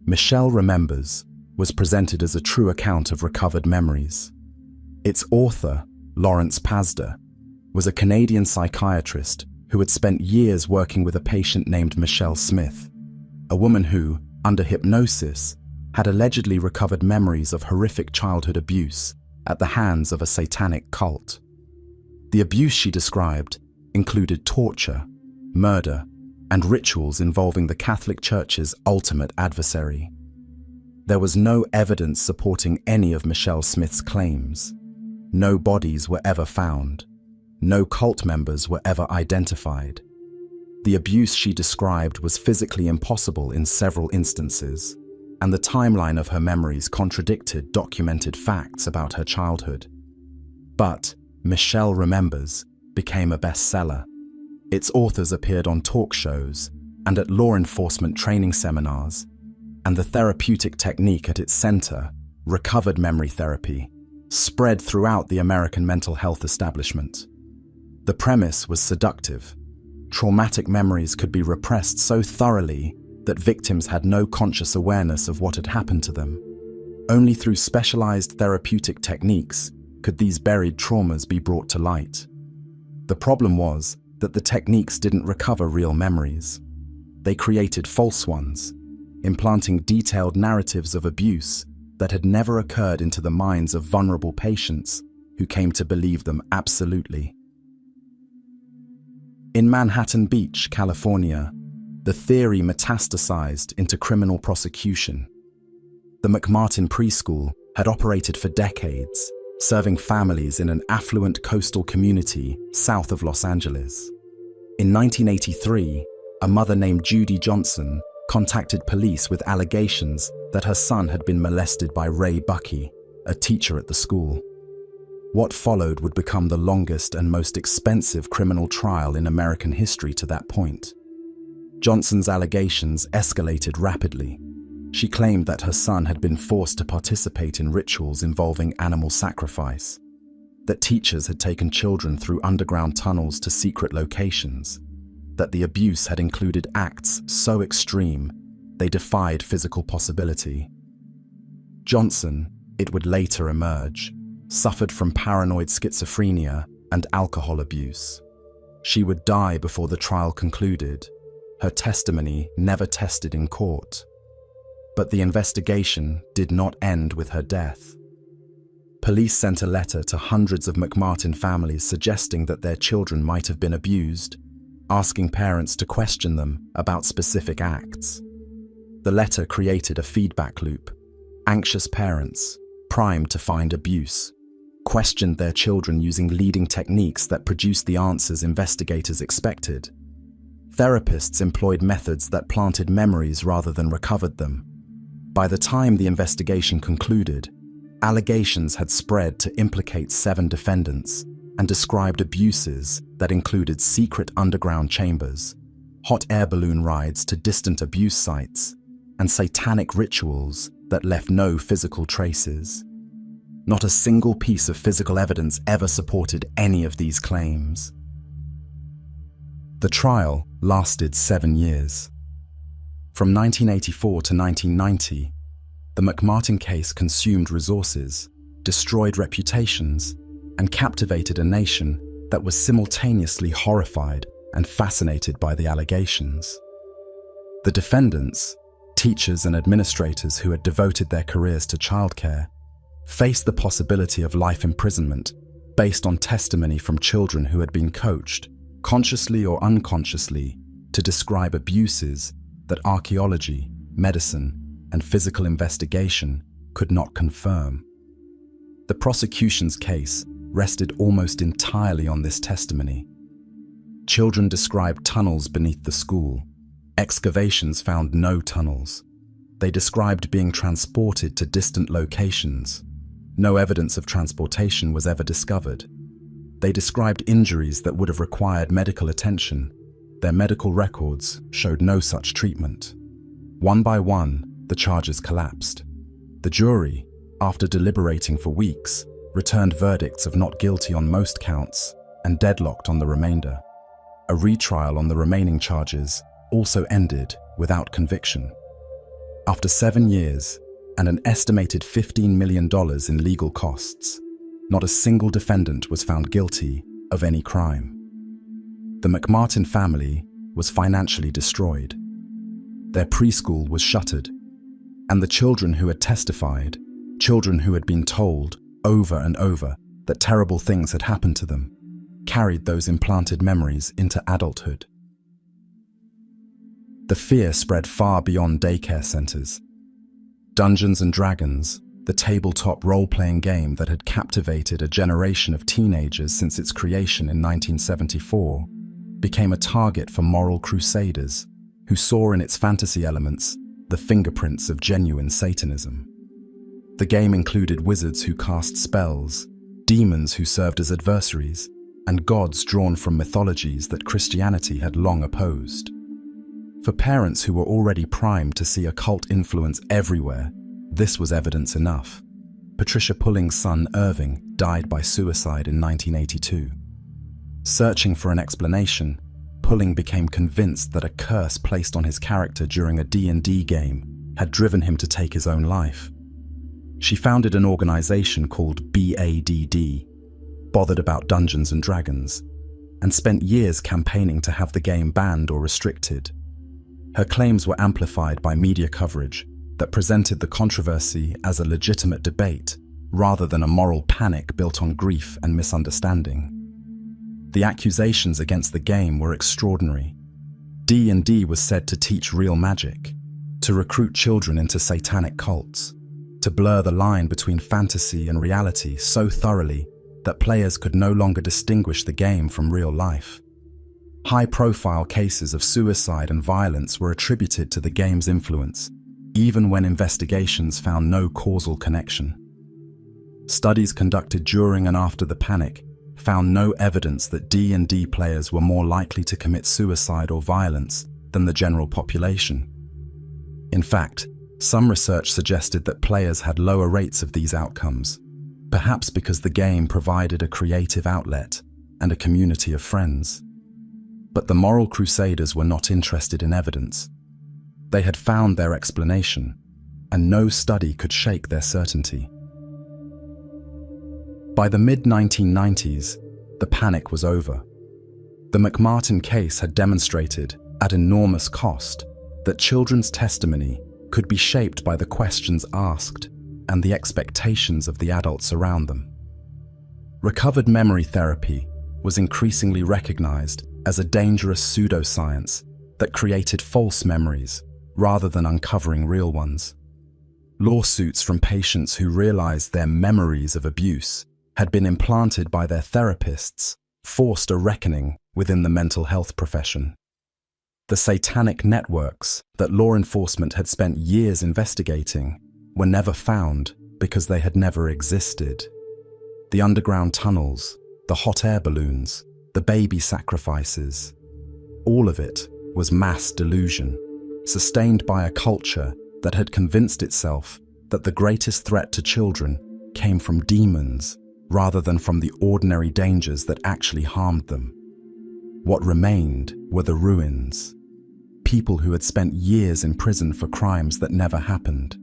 Michelle Remembers was presented as a true account of recovered memories. Its author, Lawrence Pasda, was a Canadian psychiatrist who had spent years working with a patient named Michelle Smith, a woman who, under hypnosis, had allegedly recovered memories of horrific childhood abuse at the hands of a satanic cult. The abuse she described included torture, murder, and rituals involving the Catholic Church's ultimate adversary. There was no evidence supporting any of Michelle Smith's claims. No bodies were ever found. No cult members were ever identified. The abuse she described was physically impossible in several instances, and the timeline of her memories contradicted documented facts about her childhood. But Michelle Remembers became a bestseller. Its authors appeared on talk shows and at law enforcement training seminars, and the therapeutic technique at its center, recovered memory therapy, spread throughout the American mental health establishment. The premise was seductive. Traumatic memories could be repressed so thoroughly that victims had no conscious awareness of what had happened to them. Only through specialized therapeutic techniques could these buried traumas be brought to light. The problem was that the techniques didn't recover real memories. They created false ones, implanting detailed narratives of abuse that had never occurred into the minds of vulnerable patients who came to believe them absolutely. In Manhattan Beach, California, the theory metastasized into criminal prosecution. The McMartin preschool had operated for decades, serving families in an affluent coastal community south of Los Angeles. In 1983, a mother named Judy Johnson contacted police with allegations that her son had been molested by Ray Buckey, a teacher at the school. What followed would become the longest and most expensive criminal trial in American history to that point. Johnson's allegations escalated rapidly. She claimed that her son had been forced to participate in rituals involving animal sacrifice, that teachers had taken children through underground tunnels to secret locations, that the abuse had included acts so extreme they defied physical possibility. Johnson, it would later emerge, suffered from paranoid schizophrenia and alcohol abuse. She would die before the trial concluded, her testimony never tested in court. But the investigation did not end with her death. Police sent a letter to hundreds of McMartin families suggesting that their children might have been abused, asking parents to question them about specific acts. The letter created a feedback loop. Anxious parents, primed to find abuse, questioned their children using leading techniques that produced the answers investigators expected. Therapists employed methods that planted memories rather than recovered them. By the time the investigation concluded, allegations had spread to implicate 7 defendants and described abuses that included secret underground chambers, hot air balloon rides to distant abuse sites, and satanic rituals that left no physical traces. Not a single piece of physical evidence ever supported any of these claims. The trial lasted 7 years. From 1984 to 1990, the McMartin case consumed resources, destroyed reputations, and captivated a nation that was simultaneously horrified and fascinated by the allegations. The defendants, teachers and administrators who had devoted their careers to childcare, faced the possibility of life imprisonment based on testimony from children who had been coached, consciously or unconsciously, to describe abuses that archaeology, medicine, and physical investigation could not confirm. The prosecution's case rested almost entirely on this testimony. Children described tunnels beneath the school. Excavations found no tunnels. They described being transported to distant locations. No evidence of transportation was ever discovered. They described injuries that would have required medical attention. Their medical records showed no such treatment. One by one, the charges collapsed. The jury, after deliberating for weeks, returned verdicts of not guilty on most counts and deadlocked on the remainder. A retrial on the remaining charges also ended without conviction. After 7 years and an estimated $15 million in legal costs, not a single defendant was found guilty of any crime. The McMartin family was financially destroyed. Their preschool was shuttered, and the children who had testified, children who had been told over and over that terrible things had happened to them, carried those implanted memories into adulthood. The fear spread far beyond daycare centers. Dungeons and Dragons, the tabletop role-playing game that had captivated a generation of teenagers since its creation in 1974, became a target for moral crusaders who saw in its fantasy elements the fingerprints of genuine Satanism. The game included wizards who cast spells, demons who served as adversaries, and gods drawn from mythologies that Christianity had long opposed. For parents who were already primed to see occult influence everywhere, this was evidence enough. Patricia Pulling's son Irving died by suicide in 1982. Searching for an explanation, Pulling became convinced that a curse placed on his character during a D&D game had driven him to take his own life. She founded an organization called BADD, Bothered About Dungeons and Dragons, and spent years campaigning to have the game banned or restricted. Her claims were amplified by media coverage that presented the controversy as a legitimate debate rather than a moral panic built on grief and misunderstanding. The accusations against the game were extraordinary. D&D was said to teach real magic, to recruit children into satanic cults, to blur the line between fantasy and reality so thoroughly that players could no longer distinguish the game from real life. High-profile cases of suicide and violence were attributed to the game's influence, even when investigations found no causal connection. Studies conducted during and after the panic found no evidence that D&D players were more likely to commit suicide or violence than the general population. In fact, some research suggested that players had lower rates of these outcomes, perhaps because the game provided a creative outlet and a community of friends. But the moral crusaders were not interested in evidence. They had found their explanation: and no study could shake their certainty. By the mid-1990s, the panic was over. The McMartin case had demonstrated, at enormous cost, that children's testimony could be shaped by the questions asked and the expectations of the adults around them. Recovered memory therapy was increasingly recognized as a dangerous pseudoscience that created false memories rather than uncovering real ones. Lawsuits from patients who realized their memories of abuse had been implanted by their therapists forced a reckoning within the mental health profession. The satanic networks that law enforcement had spent years investigating were never found because they had never existed. The underground tunnels, the hot air balloons, the baby sacrifices, all of it was mass delusion, sustained by a culture that had convinced itself that the greatest threat to children came from demons rather than from the ordinary dangers that actually harmed them. What remained were the ruins. People who had spent years in prison for crimes that never happened.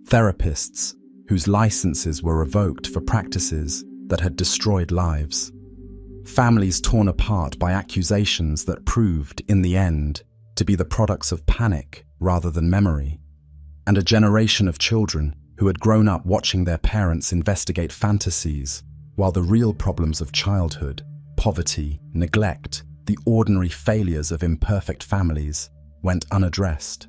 Therapists whose licenses were revoked for practices that had destroyed lives. Families torn apart by accusations that proved, in the end, to be the products of panic rather than memory. And a generation of children who had grown up watching their parents investigate fantasies, while the real problems of childhood, poverty, neglect, the ordinary failures of imperfect families, went unaddressed.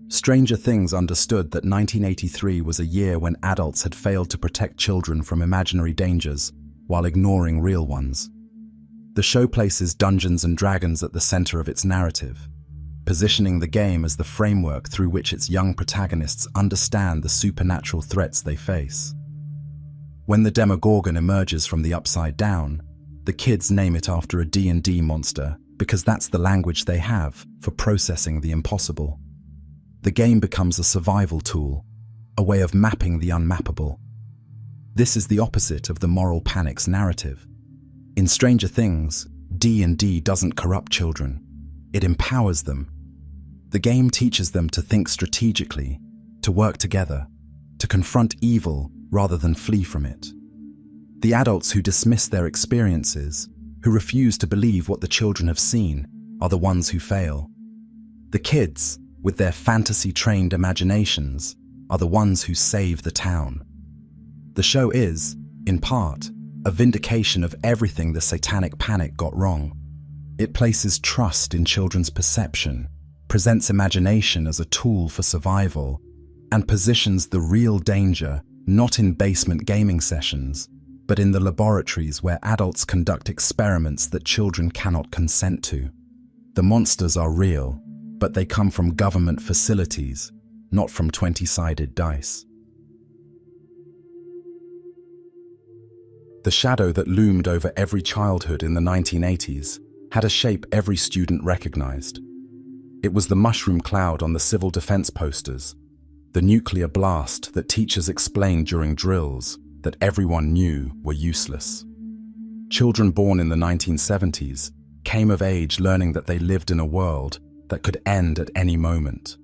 Stranger Things understood that 1983 was a year when adults had failed to protect children from imaginary dangers while ignoring real ones. The show places Dungeons and Dragons at the center of its narrative, positioning the game as the framework through which its young protagonists understand the supernatural threats they face. When the Demogorgon emerges from the Upside Down, the kids name it after a D&D monster because that's the language they have for processing the impossible. The game becomes a survival tool, a way of mapping the unmappable. This is the opposite of the moral panic's narrative. In Stranger Things, D&D doesn't corrupt children. It empowers them. The game teaches them to think strategically, to work together, to confront evil rather than flee from it. The adults who dismiss their experiences, who refuse to believe what the children have seen, are the ones who fail. The kids, with their fantasy-trained imaginations, are the ones who save the town. The show is, in part, a vindication of everything the satanic panic got wrong. It places trust in children's perception, presents imagination as a tool for survival, and positions the real danger not in basement gaming sessions, but in the laboratories where adults conduct experiments that children cannot consent to. The monsters are real, but they come from government facilities, not from 20-sided dice. The shadow that loomed over every childhood in the 1980s had a shape every student recognized. It was the mushroom cloud on the civil defense posters, the nuclear blast that teachers explained during drills that everyone knew were useless. Children born in the 1970s came of age learning that they lived in a world that could end at any moment,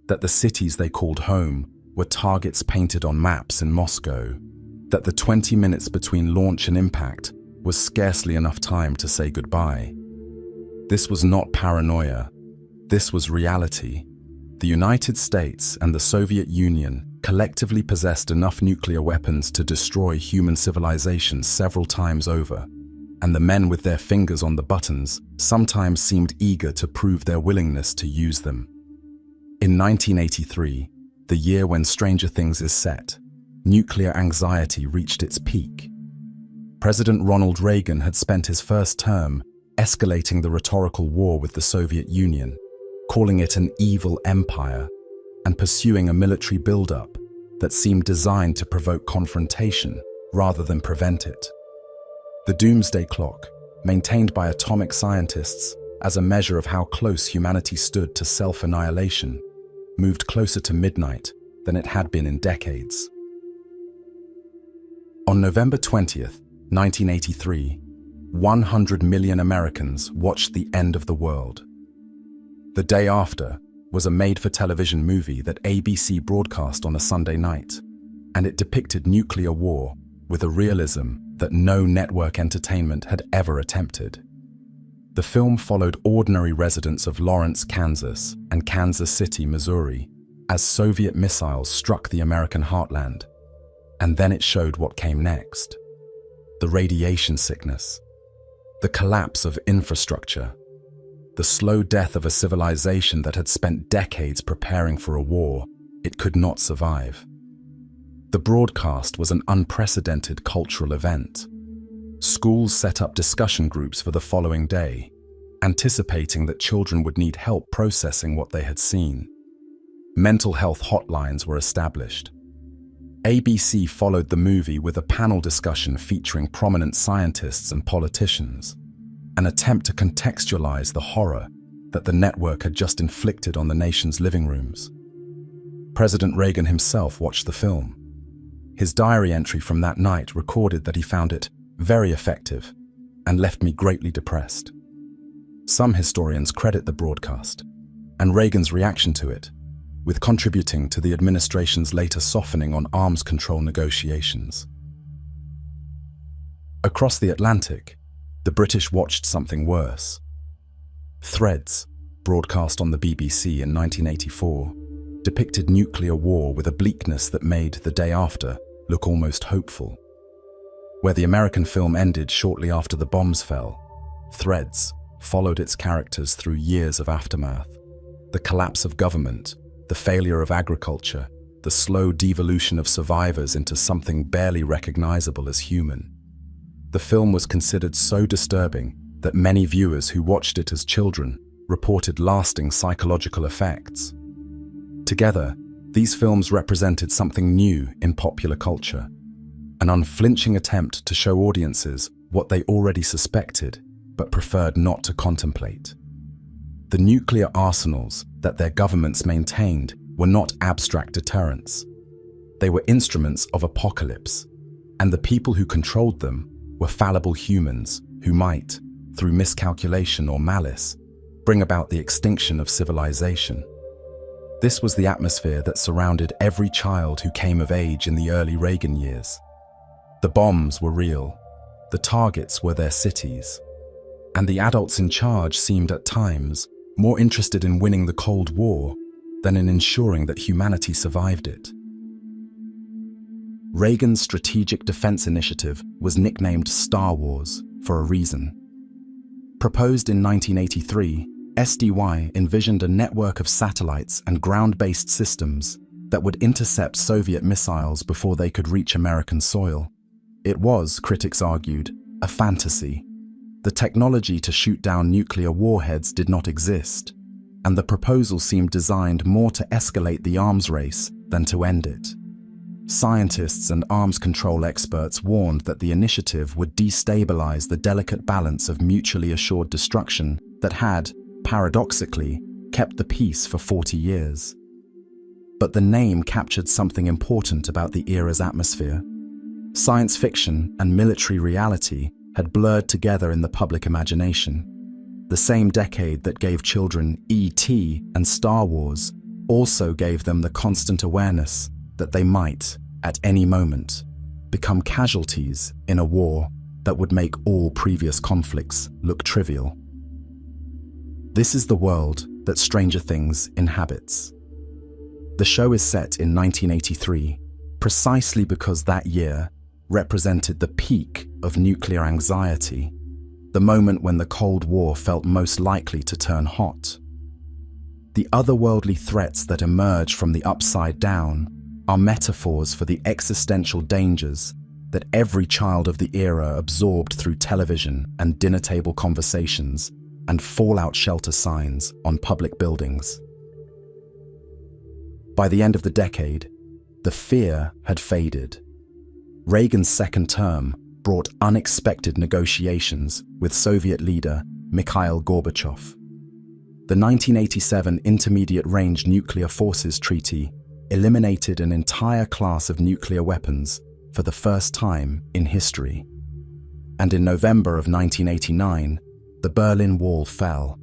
that the cities they called home were targets painted on maps in Moscow, that the 20 minutes between launch and impact was scarcely enough time to say goodbye. This was not paranoia. This was reality. The United States and the Soviet Union collectively possessed enough nuclear weapons to destroy human civilization several times over, and the men with their fingers on the buttons sometimes seemed eager to prove their willingness to use them. In 1983, the year when Stranger Things is set, nuclear anxiety reached its peak. President Ronald Reagan had spent his first term escalating the rhetorical war with the Soviet Union, calling it an evil empire, and pursuing a military buildup that seemed designed to provoke confrontation rather than prevent it. The doomsday clock, maintained by atomic scientists as a measure of how close humanity stood to self-annihilation, moved closer to midnight than it had been in decades. On November 20th, 1983, 100 million Americans watched the end of the world. The day after, was a made-for-television movie that ABC broadcast on a Sunday night, and it depicted nuclear war with a realism that no network entertainment had ever attempted. The film followed ordinary residents of Lawrence, Kansas, and Kansas City, Missouri, as Soviet missiles struck the American heartland, and then it showed what came next. The radiation sickness, the collapse of infrastructure, the slow death of a civilization that had spent decades preparing for a war it could not survive. The broadcast was an unprecedented cultural event. Schools set up discussion groups for the following day, anticipating that children would need help processing what they had seen. Mental health hotlines were established. ABC followed the movie with a panel discussion featuring prominent scientists and politicians, an attempt to contextualize the horror that the network had just inflicted on the nation's living rooms. President Reagan himself watched the film. His diary entry from that night recorded that he found it very effective and left me greatly depressed. Some historians credit the broadcast and Reagan's reaction to it with contributing to the administration's later softening on arms control negotiations. Across the Atlantic, the British watched something worse. Threads, broadcast on the BBC in 1984, depicted nuclear war with a bleakness that made The Day After look almost hopeful. Where the American film ended shortly after the bombs fell, Threads followed its characters through years of aftermath. The collapse of government, the failure of agriculture, the slow devolution of survivors into something barely recognizable as human. The film was considered so disturbing that many viewers who watched it as children reported lasting psychological effects. Together, these films represented something new in popular culture, an unflinching attempt to show audiences what they already suspected but preferred not to contemplate. The nuclear arsenals that their governments maintained were not abstract deterrents. They were instruments of apocalypse, and the people who controlled them were fallible humans who might, through miscalculation or malice, bring about the extinction of civilization. This was the atmosphere that surrounded every child who came of age in the early Reagan years. The bombs were real, the targets were their cities, and the adults in charge seemed at times more interested in winning the Cold War than in ensuring that humanity survived it. Reagan's Strategic Defense Initiative was nicknamed Star Wars for a reason. Proposed in 1983, SDY envisioned a network of satellites and ground-based systems that would intercept Soviet missiles before they could reach American soil. It was, critics argued, a fantasy. The technology to shoot down nuclear warheads did not exist, and the proposal seemed designed more to escalate the arms race than to end it. Scientists and arms control experts warned that the initiative would destabilize the delicate balance of mutually assured destruction that had, paradoxically, kept the peace for 40 years. But the name captured something important about the era's atmosphere. Science fiction and military reality had blurred together in the public imagination. The same decade that gave children E.T. and Star Wars also gave them the constant awareness that they might, at any moment, become casualties in a war that would make all previous conflicts look trivial. This is the world that Stranger Things inhabits. The show is set in 1983, precisely because that year represented the peak of nuclear anxiety, the moment when the Cold War felt most likely to turn hot. The otherworldly threats that emerge from the upside down are metaphors for the existential dangers that every child of the era absorbed through television and dinner table conversations and fallout shelter signs on public buildings. By the end of the decade, the fear had faded. Reagan's second term brought unexpected negotiations with Soviet leader Mikhail Gorbachev. The 1987 Intermediate Range Nuclear Forces Treaty eliminated an entire class of nuclear weapons for the first time in history. And in November of 1989, the Berlin Wall fell,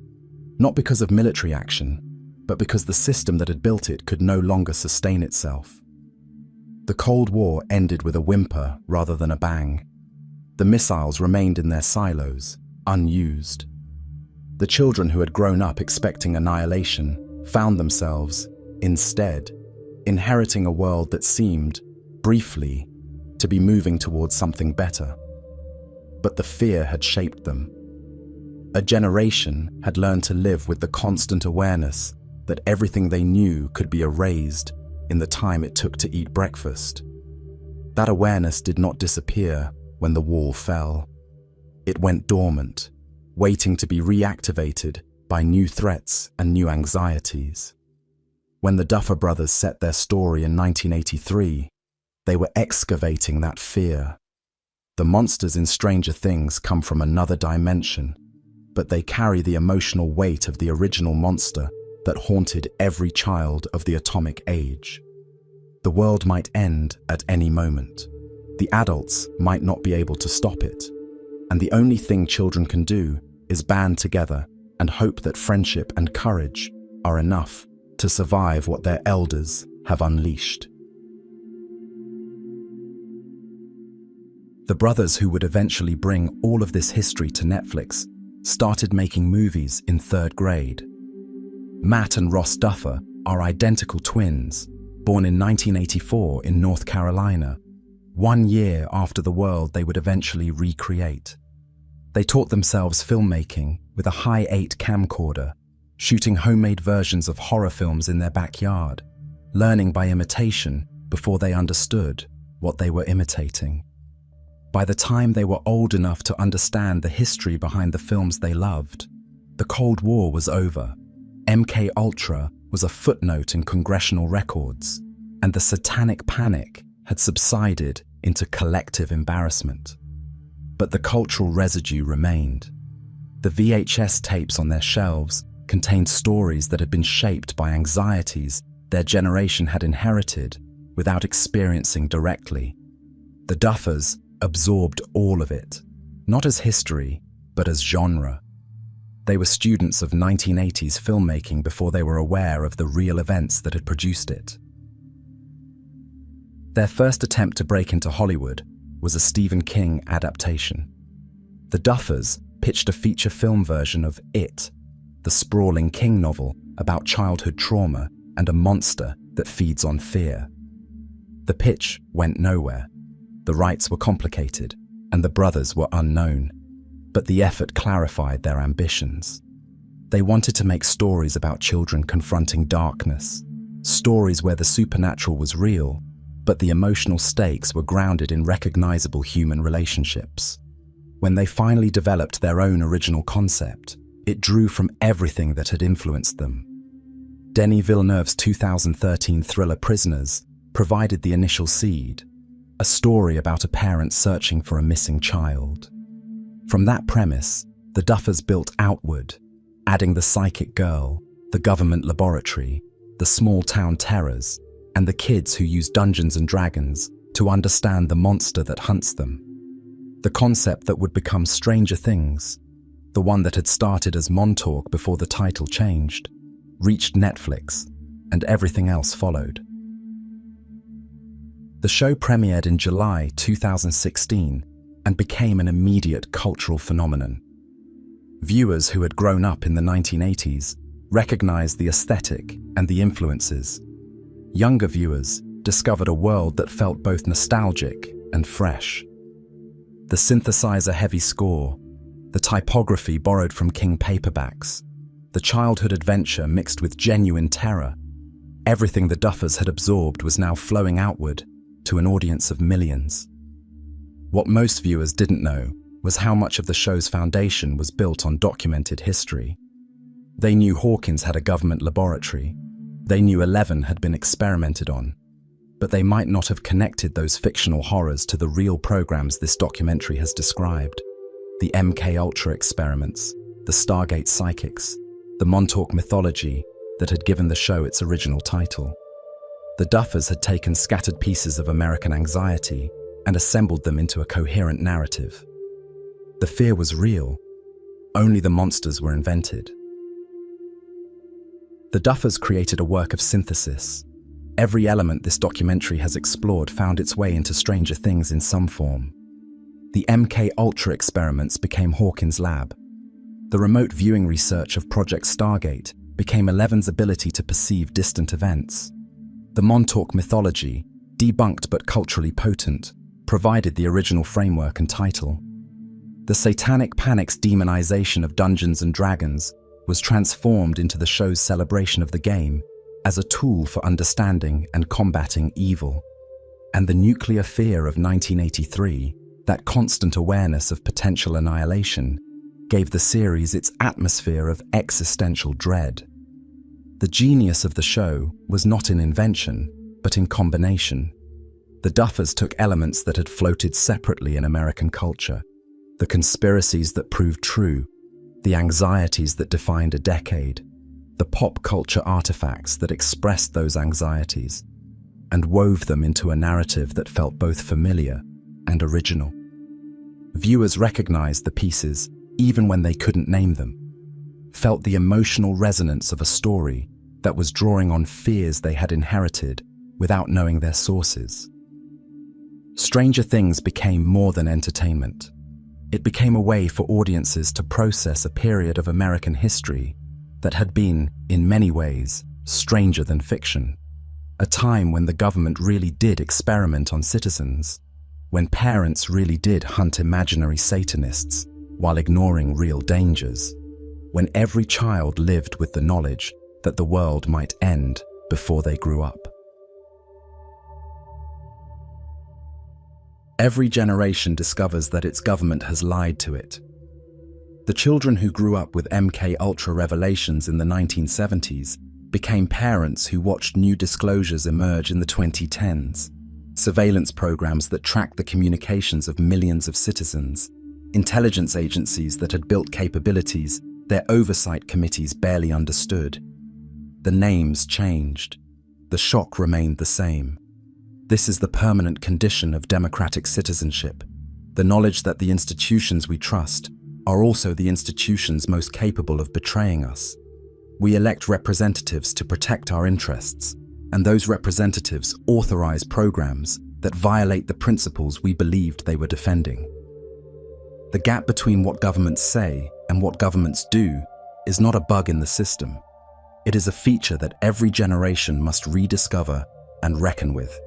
not because of military action, but because the system that had built it could no longer sustain itself. The Cold War ended with a whimper rather than a bang. The missiles remained in their silos, unused. The children who had grown up expecting annihilation found themselves, instead, inheriting a world that seemed, briefly, to be moving towards something better. But the fear had shaped them. A generation had learned to live with the constant awareness that everything they knew could be erased in the time it took to eat breakfast. That awareness did not disappear when the wall fell. It went dormant, waiting to be reactivated by new threats and new anxieties. When the Duffer Brothers set their story in 1983, they were excavating that fear. The monsters in Stranger Things come from another dimension, but they carry the emotional weight of the original monster that haunted every child of the atomic age. The world might end at any moment. The adults might not be able to stop it. And the only thing children can do is band together and hope that friendship and courage are enough to survive what their elders have unleashed. The brothers who would eventually bring all of this history to Netflix started making movies in 3rd grade. Matt and Ross Duffer are identical twins, born in 1984 in North Carolina, 1 year after the world they would eventually recreate. They taught themselves filmmaking with a Hi-8 camcorder, shooting homemade versions of horror films in their backyard, learning by imitation before they understood what they were imitating. By the time they were old enough to understand the history behind the films they loved, the Cold War was over. MKUltra was a footnote in congressional records, and the satanic panic had subsided into collective embarrassment. But the cultural residue remained. The VHS tapes on their shelves contained stories that had been shaped by anxieties their generation had inherited without experiencing directly. The Duffers absorbed all of it, not as history, but as genre. They were students of 1980s filmmaking before they were aware of the real events that had produced it. Their first attempt to break into Hollywood was a Stephen King adaptation. The Duffers pitched a feature film version of It, the sprawling King novel about childhood trauma and a monster that feeds on fear. The pitch went nowhere. The rights were complicated, and the brothers were unknown. But the effort clarified their ambitions. They wanted to make stories about children confronting darkness, stories where the supernatural was real, but the emotional stakes were grounded in recognizable human relationships. When they finally developed their own original concept, it drew from everything that had influenced them. Denis Villeneuve's 2013 thriller Prisoners provided the initial seed, a story about a parent searching for a missing child. From that premise, the Duffers built outward, adding the psychic girl, the government laboratory, the small-town terrors, and the kids who use Dungeons and Dragons to understand the monster that hunts them. The concept that would become Stranger Things, the one that had started as Montauk before the title changed, reached Netflix, and everything else followed. The show premiered in July 2016 and became an immediate cultural phenomenon. Viewers who had grown up in the 1980s recognized the aesthetic and the influences. Younger viewers discovered a world that felt both nostalgic and fresh. The synthesizer-heavy score, the typography borrowed from King paperbacks, the childhood adventure mixed with genuine terror, everything the Duffers had absorbed was now flowing outward to an audience of millions. What most viewers didn't know was how much of the show's foundation was built on documented history. They knew Hawkins had a government laboratory. They knew 11 had been experimented on. But they might not have connected those fictional horrors to the real programs this documentary has described. The MKUltra experiments, the Stargate psychics, the Montauk mythology that had given the show its original title. The Duffers had taken scattered pieces of American anxiety and assembled them into a coherent narrative. The fear was real, only the monsters were invented. The Duffers created a work of synthesis. Every element this documentary has explored found its way into Stranger Things in some form. The MKUltra experiments became Hawkins' lab. The remote viewing research of Project Stargate became Eleven's ability to perceive distant events. The Montauk mythology, debunked but culturally potent, provided the original framework and title. The Satanic Panic's demonization of Dungeons and Dragons was transformed into the show's celebration of the game as a tool for understanding and combating evil. And the nuclear fear of 1983, that constant awareness of potential annihilation, gave the series its atmosphere of existential dread. The genius of the show was not in invention, but in combination. The Duffers took elements that had floated separately in American culture, the conspiracies that proved true, the anxieties that defined a decade, the pop culture artifacts that expressed those anxieties, and wove them into a narrative that felt both familiar and original. Viewers recognized the pieces even when they couldn't name them, felt the emotional resonance of a story that was drawing on fears they had inherited without knowing their sources. Stranger Things became more than entertainment. It became a way for audiences to process a period of American history that had been, in many ways, stranger than fiction. A time when the government really did experiment on citizens, when parents really did hunt imaginary Satanists while ignoring real dangers, when every child lived with the knowledge that the world might end before they grew up. Every generation discovers that its government has lied to it. The children who grew up with MKUltra revelations in the 1970s became parents who watched new disclosures emerge in the 2010s. Surveillance programs that tracked the communications of millions of citizens, intelligence agencies that had built capabilities their oversight committees barely understood. The names changed. The shock remained the same. This is the permanent condition of democratic citizenship, the knowledge that the institutions we trust are also the institutions most capable of betraying us. We elect representatives to protect our interests, and those representatives authorize programs that violate the principles we believed they were defending. The gap between what governments say and what governments do is not a bug in the system. It is a feature that every generation must rediscover and reckon with.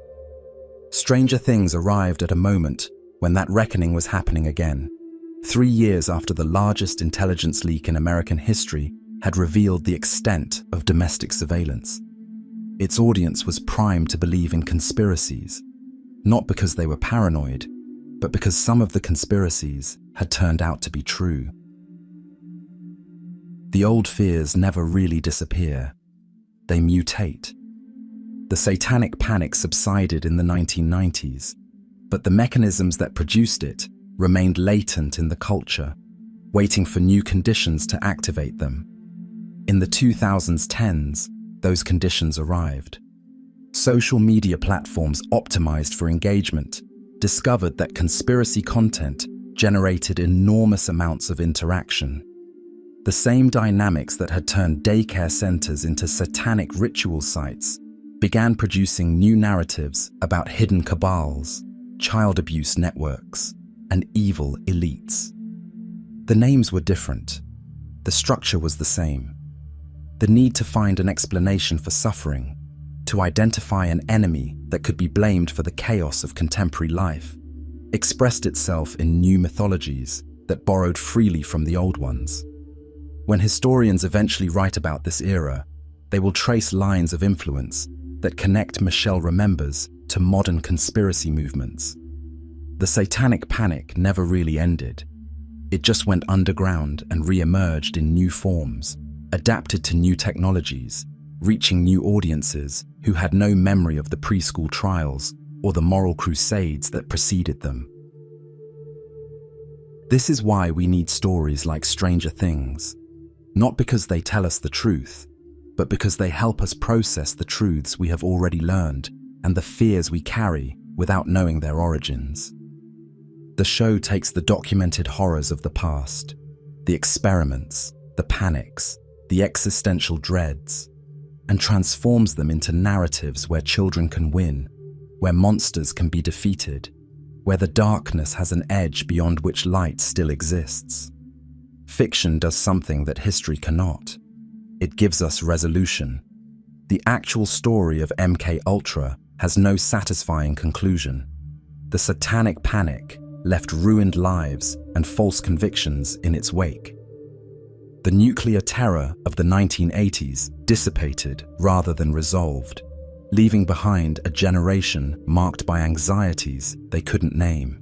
Stranger Things arrived at a moment when that reckoning was happening again. 3 years after the largest intelligence leak in American history had revealed the extent of domestic surveillance. Its audience was primed to believe in conspiracies, not because they were paranoid, but because some of the conspiracies had turned out to be true. The old fears never really disappear. They mutate. The Satanic Panic subsided in the 1990s, but the mechanisms that produced it remained latent in the culture, waiting for new conditions to activate them. In the 2010s, those conditions arrived. Social media platforms optimized for engagement discovered that conspiracy content generated enormous amounts of interaction. The same dynamics that had turned daycare centers into satanic ritual sites began producing new narratives about hidden cabals, child abuse networks, and evil elites. The names were different. The structure was the same. The need to find an explanation for suffering, to identify an enemy that could be blamed for the chaos of contemporary life, expressed itself in new mythologies that borrowed freely from the old ones. When historians eventually write about this era, they will trace lines of influence that connect Michelle Remembers to modern conspiracy movements. The Satanic Panic never really ended. It just went underground and re-emerged in new forms, adapted to new technologies, reaching new audiences who had no memory of the preschool trials or the moral crusades that preceded them. This is why we need stories like Stranger Things, not because they tell us the truth, but because they help us process the truths we have already learned and the fears we carry without knowing their origins. The show takes the documented horrors of the past, the experiments, the panics, the existential dreads, and transforms them into narratives where children can win, where monsters can be defeated, where the darkness has an edge beyond which light still exists. Fiction does something that history cannot. It gives us resolution. The actual story of MKUltra has no satisfying conclusion. The satanic panic left ruined lives and false convictions in its wake. The nuclear terror of the 1980s dissipated rather than resolved, leaving behind a generation marked by anxieties they couldn't name.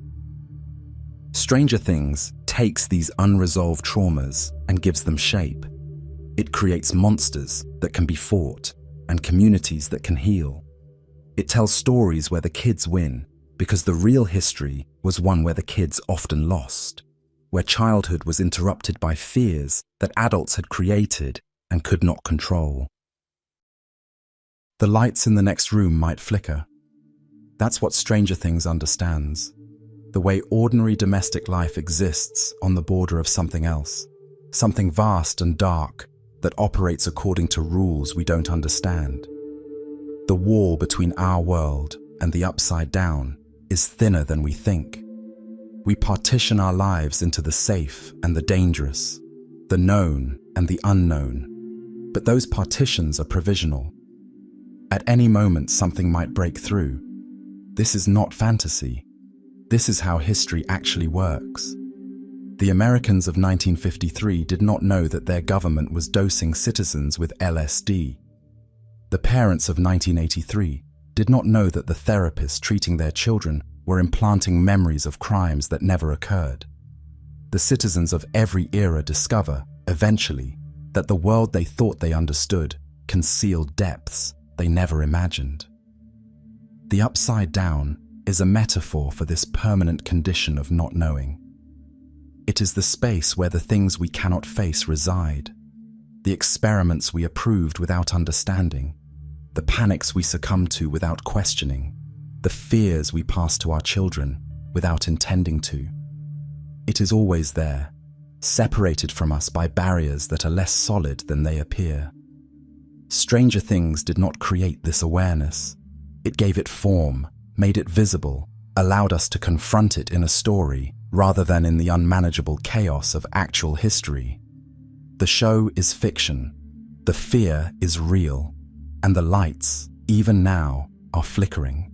Stranger Things takes these unresolved traumas and gives them shape. It creates monsters that can be fought and communities that can heal. It tells stories where the kids win, because the real history was one where the kids often lost, where childhood was interrupted by fears that adults had created and could not control. The lights in the next room might flicker. That's what Stranger Things understands. The way ordinary domestic life exists on the border of something else, something vast and dark that operates according to rules we don't understand. The wall between our world and the upside down is thinner than we think. We partition our lives into the safe and the dangerous, the known and the unknown. But those partitions are provisional. At any moment, something might break through. This is not fantasy. This is how history actually works. The Americans of 1953 did not know that their government was dosing citizens with LSD. The parents of 1983 did not know that the therapists treating their children were implanting memories of crimes that never occurred. The citizens of every era discover, eventually, that the world they thought they understood concealed depths they never imagined. The upside down is a metaphor for this permanent condition of not knowing. It is the space where the things we cannot face reside, the experiments we approved without understanding, the panics we succumb to without questioning, the fears we pass to our children without intending to. It is always there, separated from us by barriers that are less solid than they appear. Stranger Things did not create this awareness. It gave it form, made it visible, allowed us to confront it in a story rather than in the unmanageable chaos of actual history. The show is fiction, the fear is real, and the lights, even now, are flickering.